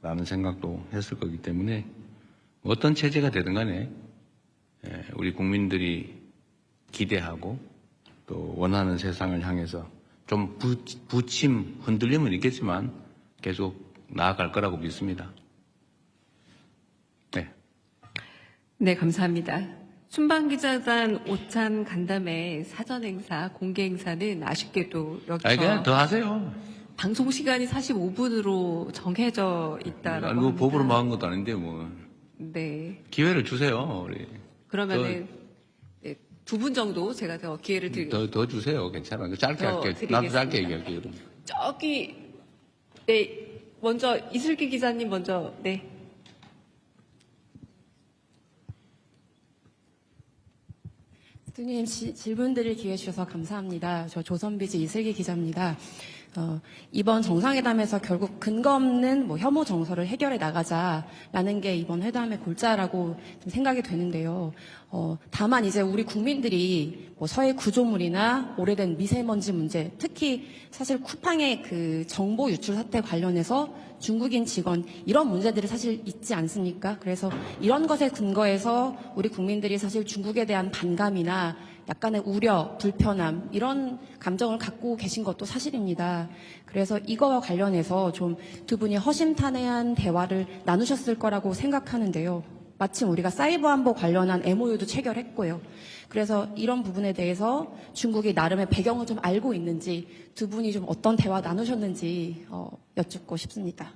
라는 생각도 했을 거기 때문에 어떤 체제가 되든 간에 우리 국민들이 기대하고 또 원하는 세상을 향해서 좀 부침, 흔들림은 있겠지만 계속 나아갈 거라고 믿습니다. 네, 감사합니다. 순방기자단 오찬 간담회 사전행사, 공개행사는 아쉽게도 여기서 그냥 더 하세요. 방송 시간이 45분으로 정해져 있다라고 뭐 합니다. 법으로 막은 것도 아닌데 뭐 네. 기회를 주세요. 우리. 그러면은 네, 2분 정도 제가 더 기회를 드리겠습니다. 더 주세요. 괜찮아요. 짧게 할게요. 나도 짧게 얘기할게요. 그럼. 저기 네, 먼저 이슬기 기자님 먼저 네. 대통령님 질문 드릴 기회 주셔서 감사합니다. 저 조선비즈 이슬기 기자입니다. 이번 정상회담에서 결국 근거 없는 혐오 정서를 해결해 나가자라는 게 이번 회담의 골자라고 좀 생각이 되는데요. 다만 이제 우리 국민들이 서해 구조물이나 오래된 미세먼지 문제, 특히 사실 쿠팡의 그 정보 유출 사태 관련해서 중국인 직원 이런 문제들이 사실 있지 않습니까? 그래서 이런 것에 근거해서 우리 국민들이 사실 중국에 대한 반감이나 약간의 우려, 불편함 이런 감정을 갖고 계신 것도 사실입니다. 그래서 이거와 관련해서 좀 두 분이 허심탄회한 대화를 나누셨을 거라고 생각하는데요. 마침 우리가 사이버 안보 관련한 MOU도 체결했고요. 그래서 이런 부분에 대해서 중국이 나름의 배경을 좀 알고 있는지 두 분이 좀 어떤 대화 나누셨는지 여쭙고 싶습니다.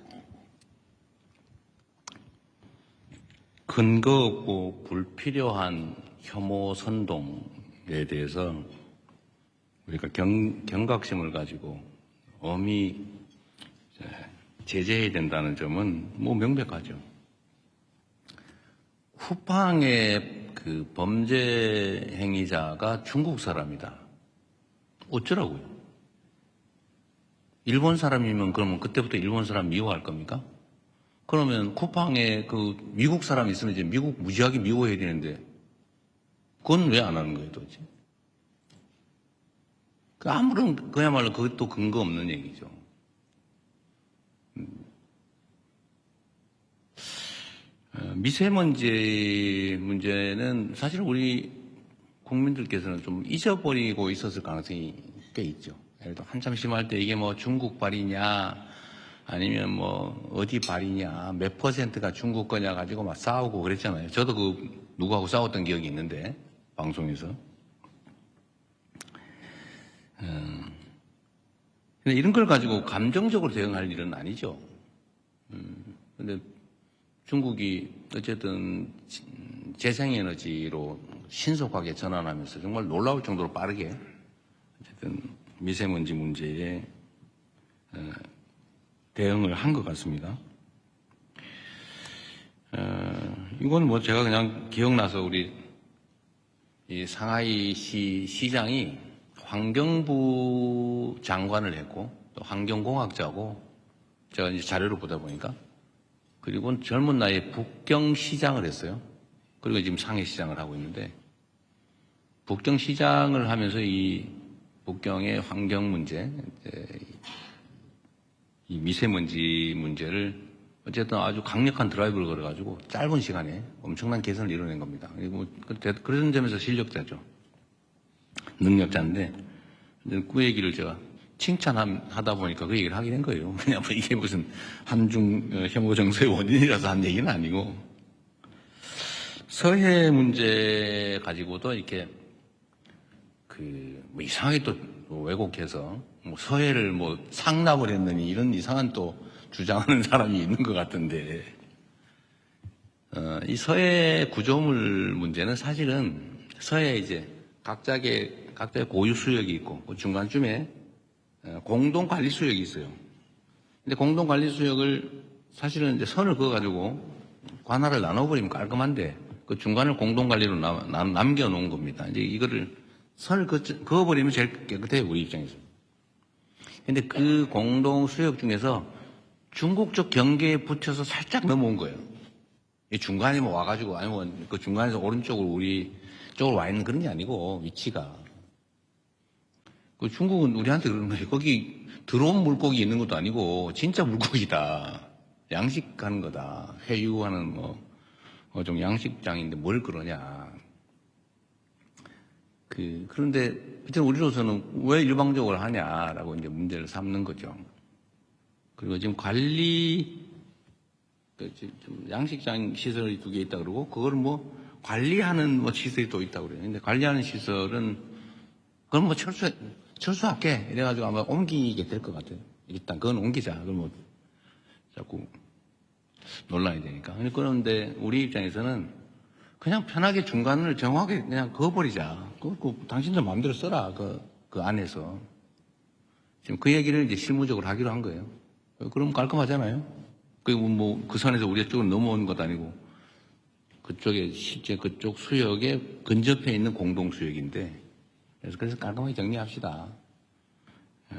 근거 없고 불필요한 혐오 선동에 대해서 우리가 경각심을 가지고 엄히 제재해야 된다는 점은 명백하죠. 쿠팡의 그 범죄 행위자가 중국 사람이다. 어쩌라고요? 일본 사람이면 그러면 그때부터 일본 사람 미워할 겁니까? 그러면 쿠팡에 그 미국 사람 있으면 이제 미국 무지하게 미워해야 되는데 그건 왜 안 하는 거예요, 도대체? 아무런 그야말로 그것도 근거 없는 얘기죠. 미세먼지 문제는 사실 우리 국민들께서는 좀 잊어버리고 있었을 가능성이 꽤 있죠. 예를 들어 한참 심할 때 이게 중국 발이냐 아니면 어디 발이냐 몇 퍼센트가 중국 거냐 가지고 막 싸우고 그랬잖아요. 저도 누구하고 싸웠던 기억이 있는데 방송에서. 근데 이런 걸 가지고 감정적으로 대응할 일은 아니죠. 근데 중국이 어쨌든 재생에너지로 신속하게 전환하면서 정말 놀라울 정도로 빠르게 어쨌든 미세먼지 문제에 대응을 한 것 같습니다. 이건 제가 그냥 기억나서 우리 이 상하이시 시장이 환경부 장관을 했고 또 환경공학자고 제가 이제 자료를 보다 보니까 그리고 젊은 나이에 북경시장을 했어요. 그리고 지금 상해시장을 하고 있는데 북경시장을 하면서 이 북경의 환경 문제, 이 미세먼지 문제를 어쨌든 아주 강력한 드라이브를 걸어가지고 짧은 시간에 엄청난 개선을 이뤄낸 겁니다. 그리고 그런 점에서 실력자죠. 능력자인데 그 얘기를 제가 칭찬하다 보니까 그 얘기를 하게 된 거예요. 그냥 이게 무슨 한중 혐오 정서의 원인이라서 한 얘기는 아니고 서해 문제 가지고도 이렇게 이상하게 또 왜곡해서 서해를 상납을 했느니 이런 이상한 또 주장하는 사람이 있는 것 같은데 이 서해 구조물 문제는 사실은 서해에 이제 각자의 고유 수역이 있고 그 중간쯤에 공동 관리 수역이 있어요. 근데 공동 관리 수역을 사실은 이제 선을 그어가지고 관할을 나눠버리면 깔끔한데 그 중간을 공동 관리로 남겨놓은 겁니다. 이제 이거를 선을 그어버리면 제일 깨끗해요, 우리 입장에서. 근데 그 공동 수역 중에서 중국 쪽 경계에 붙여서 살짝 넘어온 거예요. 이 중간에 와가지고 아니면 그 중간에서 오른쪽으로 우리 쪽으로 와 있는 그런 게 아니고 위치가. 그 중국은 우리한테 그러는 거예요. 거기 들어온 물고기 있는 것도 아니고 진짜 물고기다. 양식하는 거다. 회유하는 좀 양식장인데 뭘 그러냐. 그런데 우리로서는 왜 일방적으로 하냐라고 이제 문제를 삼는 거죠. 그리고 지금 양식장 시설이 2개 있다 그러고 그걸 관리하는 시설이 또 있다고 그래요. 근데 관리하는 시설은 그건 철수할게 이래가지고 아마 옮기게 될 것 같아요. 일단 그건 옮기자. 그걸 자꾸 논란이 되니까. 그런데 우리 입장에서는 그냥 편하게 중간을 정확하게 그냥 그어버리자. 당신들 마음대로 써라. 그 안에서. 지금 그 얘기를 이제 실무적으로 하기로 한 거예요. 그럼 깔끔하잖아요. 그리고 그 선에서 우리 쪽으로 넘어오는 것도 아니고 그쪽에 실제 그쪽 수역에 근접해 있는 공동 수역인데 그래서 깔끔하게 정리합시다.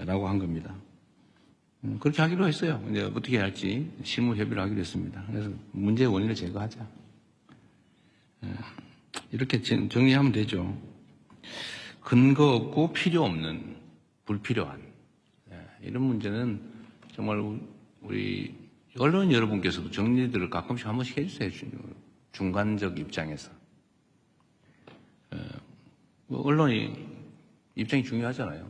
라고 한 겁니다. 그렇게 하기로 했어요. 이제 어떻게 할지 실무 협의를 하기로 했습니다. 그래서 문제의 원인을 제거하자. 이렇게 정리하면 되죠. 근거 없고 필요 없는, 불필요한 이런 문제는 정말 우리 언론 여러분께서도 정리들을 가끔씩 한 번씩 해주세요. 중간적 입장에서. 언론이 입장이 중요하잖아요.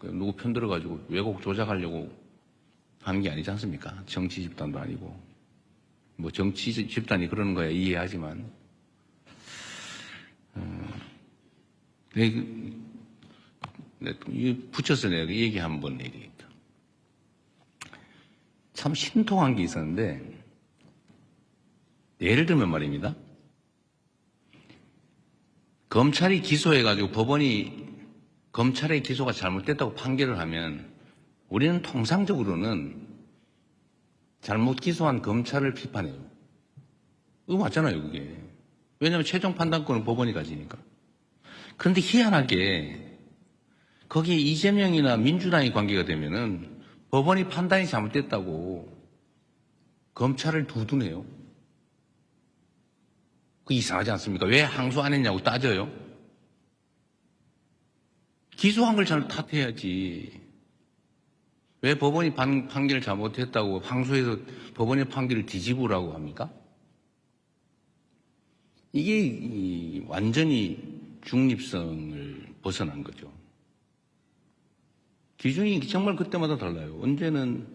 누구 편 들어가지고 왜곡 조작하려고 하는 게 아니지 않습니까? 정치 집단도 아니고. 뭐 정치 집단이 그러는 거야 이해하지만. 붙여서 내가 얘기 한번 얘기했다. 참 신통한 게 있었는데, 예를 들면 말입니다. 검찰이 기소해가지고 법원이 검찰의 기소가 잘못됐다고 판결을 하면 우리는 통상적으로는 잘못 기소한 검찰을 비판해요. 이거 맞잖아요, 그게. 왜냐하면 최종 판단권은 법원이 가지니까. 그런데 희한하게 거기에 이재명이나 민주당이 관계가 되면은 법원이 판단이 잘못됐다고 검찰을 두둔해요. 그 이상하지 않습니까? 왜 항소 안 했냐고 따져요. 기소한 걸 잘 탓해야지. 왜 법원이 판결을 잘못했다고 항소해서 법원의 판결을 뒤집으라고 합니까? 이게 완전히 중립성을 벗어난 거죠. 기준이 정말 그때마다 달라요. 언제는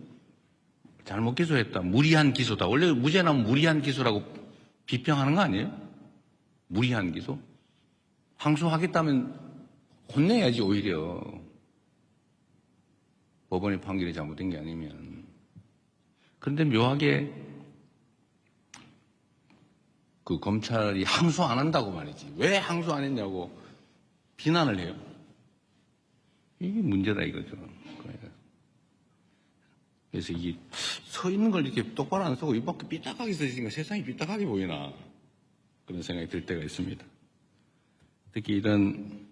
잘못 기소했다, 무리한 기소다. 원래 무죄 나면 무리한 기소라고 비평하는 거 아니에요? 무리한 기소? 항소하겠다면 혼내야지 오히려. 법원의 판결이 잘못된 게 아니면. 그런데 묘하게 그 검찰이 항소 안 한다고 말이지. 왜 항소 안 했냐고 비난을 해요. 이게 문제다 이거죠. 그래서 이게 서 있는 걸 이렇게 똑바로 안 쓰고 이밖에 삐딱하게 서 있으니까 세상이 삐딱하게 보이나 그런 생각이 들 때가 있습니다. 특히 이런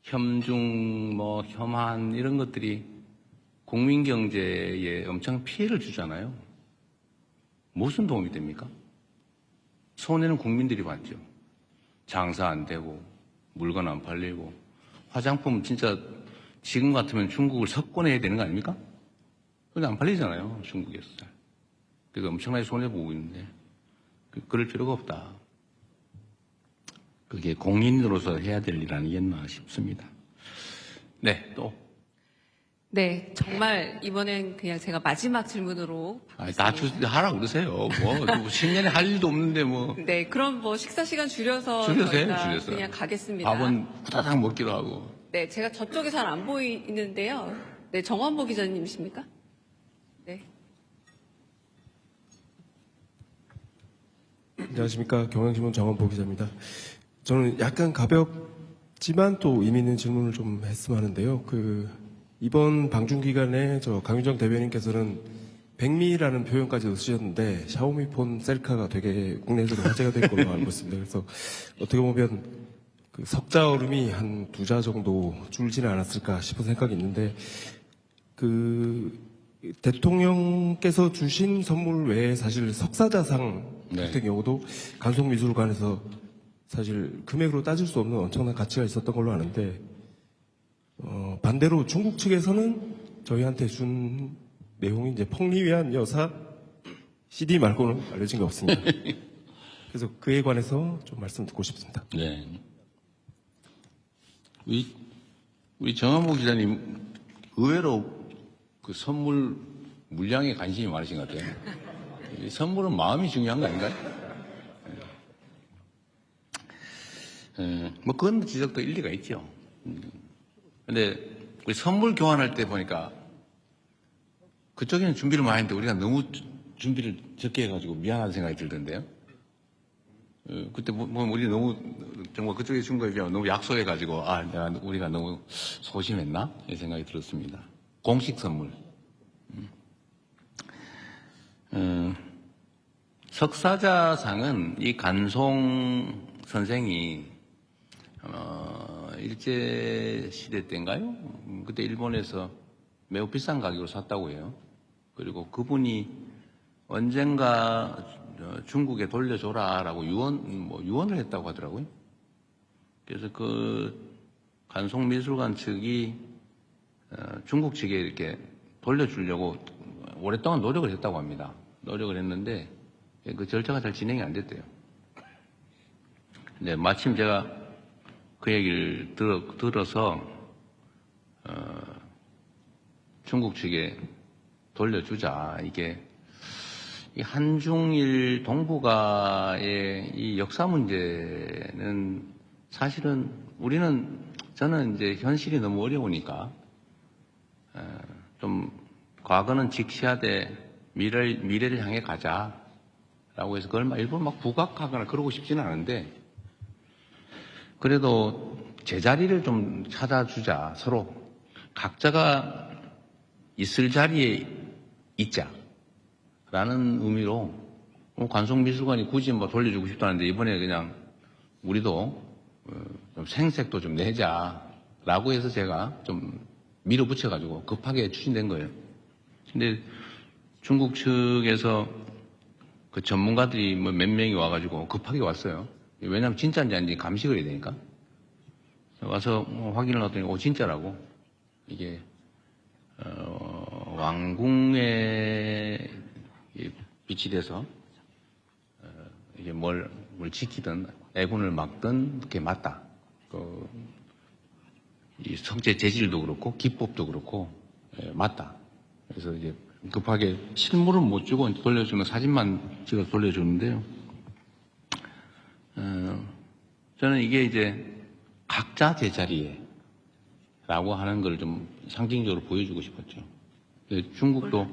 혐중, 혐한 이런 것들이 국민 경제에 엄청 피해를 주잖아요. 무슨 도움이 됩니까? 손해는 국민들이 받죠. 장사 안 되고 물건 안 팔리고 화장품 진짜 지금 같으면 중국을 석권해야 되는 거 아닙니까? 근데 안 팔리잖아요, 중국에서. 그래서 엄청나게 손해보고 있는데 그럴 필요가 없다. 그게 공인으로서 해야 될 일 아니겠나 싶습니다. 네, 또. 네, 정말 이번엔 그냥 제가 마지막 질문으로. 다 하라고 그러세요. 뭐 10년에 할 일도 없는데 뭐. 네, 그럼 뭐 식사 시간 줄여서 저희가 그냥 가겠습니다. 밥은 후다닥 먹기로 하고. 네, 제가 저쪽에 잘 안 보이는데요. 네, 정환보 기자님이십니까? 네. 안녕하십니까. 경향신문 정원보 기자입니다. 저는 약간 가볍지만 또 의미 있는 질문을 좀 했으면 하는데요. 이번 방중 기간에 강윤정 대변인께서는 백미라는 표현까지 쓰셨는데 샤오미폰 셀카가 되게 국내에서도 화제가 된 걸로 알고 있습니다. 그래서 어떻게 보면 석자 얼음이 한 2자 정도 줄지는 않았을까 싶은 생각이 있는데 대통령께서 주신 선물 외에 사실 석사자상 같은 경우도 간송미술관에서 사실 금액으로 따질 수 없는 엄청난 가치가 있었던 걸로 아는데 반대로 중국 측에서는 저희한테 준 내용이 이제 펑리위안 여사 CD 말고는 알려진 게 없습니다. 그래서 그에 관해서 좀 말씀 듣고 싶습니다. 네. 우리 정한보 기자님 의외로 그 선물 물량에 관심이 많으신 것 같아요. 이 선물은 마음이 중요한 거 아닌가요? 뭐 그건 지적도 일리가 있죠. 근데 우리 선물 교환할 때 보니까 그쪽에는 준비를 많이 했는데 우리가 너무 준비를 적게 해가지고 미안한 생각이 들던데요. 그때 우리 너무 정말 그쪽에 준 거에 비하면 너무 약소해가지고 우리가 너무 소심했나 이 생각이 들었습니다. 공식 선물. 석사자상은 이 간송 선생이 일제 시대 때인가요? 그때 일본에서 매우 비싼 가격으로 샀다고 해요. 그리고 그분이 언젠가 중국에 돌려줘라라고 유언을 했다고 하더라고요. 그래서 그 간송미술관 측이 중국 측에 이렇게 돌려주려고 오랫동안 노력을 했다고 합니다. 노력을 했는데 그 절차가 잘 진행이 안 됐대요. 근데 마침 제가 그 얘기를 들어서 중국 측에 돌려주자. 이게 이 한중일 동북아의 이 역사 문제는 사실은 저는 이제 현실이 너무 어려우니까 좀 과거는 직시하되 미래를 향해 가자라고 해서 그걸 일부러 막 부각하거나 그러고 싶지는 않은데 그래도 제자리를 좀 찾아주자. 서로 각자가 있을 자리에 있자라는 의미로 관송미술관이 굳이 돌려주고 싶다는데 이번에 그냥 우리도 좀 생색도 좀 내자라고 해서 제가 좀 밀어붙여가지고 급하게 추진된 거예요. 근데 중국 측에서 그 전문가들이 몇 명이 와가지고 급하게 왔어요. 왜냐하면 진짜인지 아닌지 감식을 해야 되니까. 와서 확인을 했더니 진짜라고. 이게 왕궁에 빛이 돼서 이게 뭘 지키든 애군을 막든 그게 맞다. 이 성체 재질도 그렇고 기법도 그렇고 맞다. 그래서 이제 급하게 실물은 못 주고 돌려주는 사진만 찍어서 돌려주는데요. 저는 이게 이제 각자 제자리에 라고 하는 걸 좀 상징적으로 보여주고 싶었죠. 중국도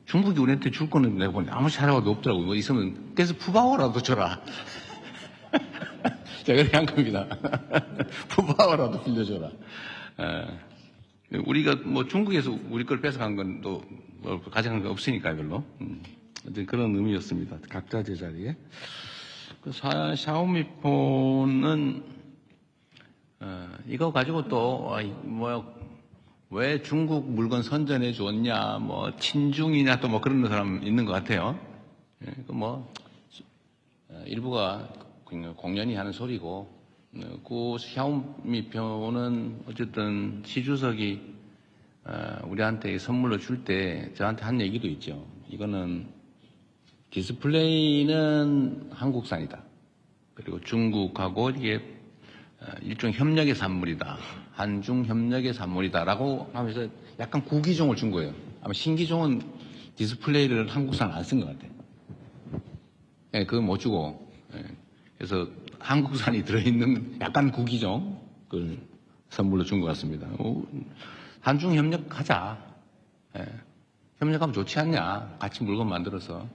중국이 우리한테 줄 거는 내가 보니 아무 사례가 없더라고요. 뭐 있으면 그래서 푸바오라도 줘라. 제가 그렇게 한 겁니다. 푸바오라도 빌려줘라. 우리가 중국에서 우리 걸 뺏어간 건 또 가져간 거 없으니까 별로. 그런 의미였습니다. 각자 제자리에. 샤오미폰은 이거 가지고 또 왜 중국 물건 선전해 줬냐, 친중이냐 또 그런 사람 있는 것 같아요. 일부가 공연히 하는 소리고, 그 샤오미폰은 어쨌든 시 주석이 우리한테 선물로 줄 때 저한테 한 얘기도 있죠. 이거는 디스플레이는 한국산이다. 그리고 중국하고 이게 일종 협력의 산물이다. 한중 협력의 산물이다라고 하면서 약간 구기종을 준 거예요. 아마 신기종은 디스플레이를 한국산 안 쓴 것 같아요. 그건 못 주고. 그래서 한국산이 들어있는 약간 구기종 그걸 선물로 준 것 같습니다. 한중 협력하자. 협력하면 좋지 않냐. 같이 물건 만들어서.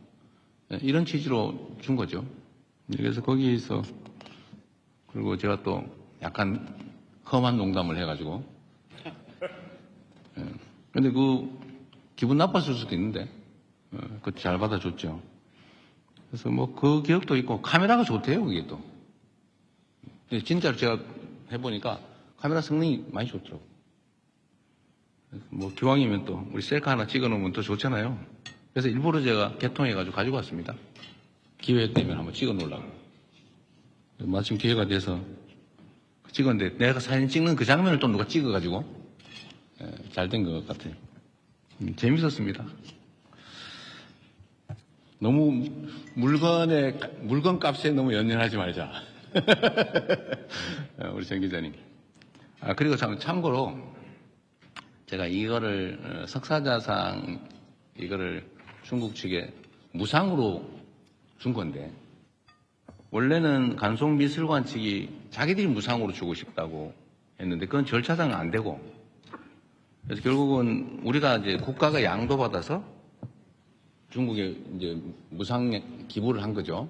이런 취지로 준 거죠. 그래서 거기에서 그리고 제가 또 약간 험한 농담을 해가지고 근데 기분 나빴을 수도 있는데 그것도 잘 받아줬죠. 그래서 그 기억도 있고 카메라가 좋대요. 그게 또 근데 진짜로 제가 해보니까 카메라 성능이 많이 좋더라고요. 기왕이면 또 우리 셀카 하나 찍어놓으면 더 좋잖아요. 그래서 일부러 제가 개통해가지고 가지고 왔습니다. 기회 되면 한번 찍어 놓으려고. 마침 기회가 돼서 찍었는데 내가 사진 찍는 그 장면을 또 누가 찍어가지고 잘 된 것 같아요. 재밌었습니다. 너무 물건 값에 너무 연연하지 말자. 우리 정 기자님. 그리고 참고로 제가 이거를 석사자상 이거를 중국 측에 무상으로 준 건데 원래는 간송미술관 측이 자기들이 무상으로 주고 싶다고 했는데 그건 절차상 안 되고 그래서 결국은 우리가 이제 국가가 양도받아서 중국에 이제 무상 기부를 한 거죠.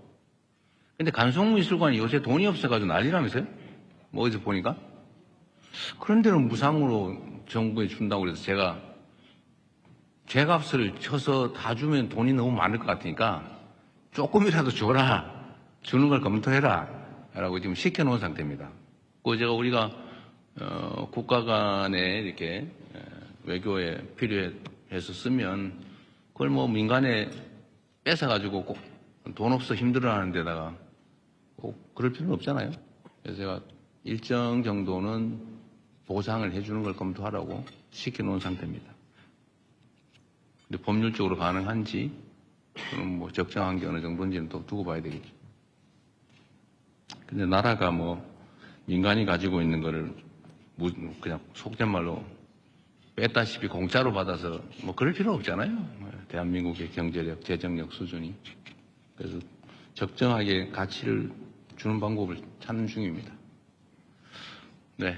근데 간송미술관이 요새 돈이 없어가지고 난리라면서요? 어디서 보니까? 그런 데는 무상으로 정부에 준다고 그래서 제가 죗값을 쳐서 다 주면 돈이 너무 많을 것 같으니까 조금이라도 줘라. 주는 걸 검토해라. 라고 지금 시켜놓은 상태입니다. 우리가 국가 간에 이렇게 외교에 필요에 해서 쓰면 그걸 뭐 민간에 뺏어가지고 꼭 돈 없어 힘들어하는 데다가 꼭 그럴 필요는 없잖아요. 그래서 제가 일정 정도는 보상을 해주는 걸 검토하라고 시켜놓은 상태입니다. 근데 법률적으로 가능한지, 그럼 뭐 적정한 게 어느 정도인지는 또 두고 봐야 되겠죠. 근데 나라가 뭐 민간이 가지고 있는 거를 그냥 속된 말로 뺐다시피 공짜로 받아서 뭐 그럴 필요 없잖아요. 대한민국의 경제력, 재정력 수준이. 그래서 적정하게 가치를 주는 방법을 찾는 중입니다. 네.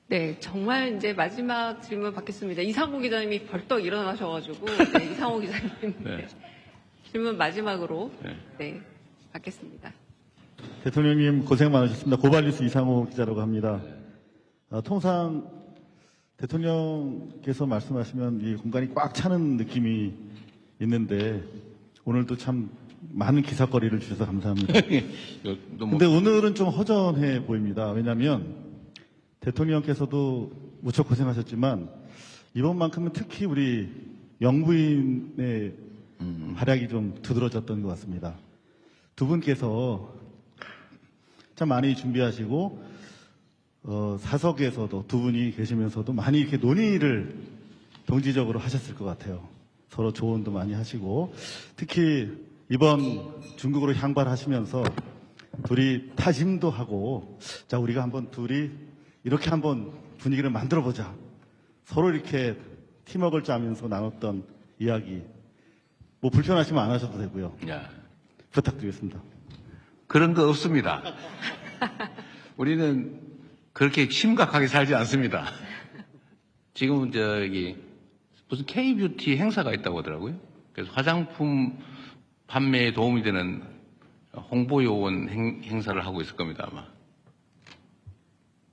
네, 정말 이제 마지막 질문 받겠습니다. 이상호 기자님이 벌떡 일어나셔가지고, 네, 이상호 기자님. 네. 질문 마지막으로, 네, 받겠습니다. 대통령님 고생 많으셨습니다. 고발뉴스 이상호 기자라고 합니다. 통상 대통령께서 말씀하시면 이 공간이 꽉 차는 느낌이 있는데 오늘도 참 많은 기사거리를 주셔서 감사합니다. 근데 오늘은 좀 허전해 보입니다. 왜냐하면 대통령께서도 무척 고생하셨지만 이번만큼은 특히 우리 영부인의 활약이 좀 두드러졌던 것 같습니다. 두 분께서 참 많이 준비하시고 사석에서도 두 분이 계시면서도 많이 이렇게 논의를 동지적으로 하셨을 것 같아요. 서로 조언도 많이 하시고 특히 이번 중국으로 향발하시면서 둘이 타심도 하고 자 우리가 한번 둘이 이렇게 한번 분위기를 만들어 보자. 서로 이렇게 팀워크를 짜면서 나눴던 이야기 뭐 불편하시면 안 하셔도 되고요. 야. 부탁드리겠습니다. 그런 거 없습니다. 우리는 그렇게 심각하게 살지 않습니다. 지금은 무슨 K-뷰티 행사가 있다고 하더라고요. 그래서 화장품 판매에 도움이 되는 홍보 요원 행사를 하고 있을 겁니다, 아마.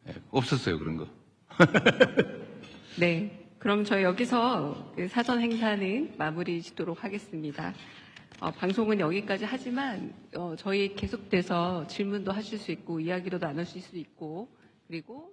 네, 없었어요, 그런 거. 네, 그럼 저희 여기서 그 사전 행사는 마무리 짓도록 하겠습니다. 방송은 여기까지 하지만 저희 계속돼서 질문도 하실 수 있고 이야기도 나누실 수 있고 그리고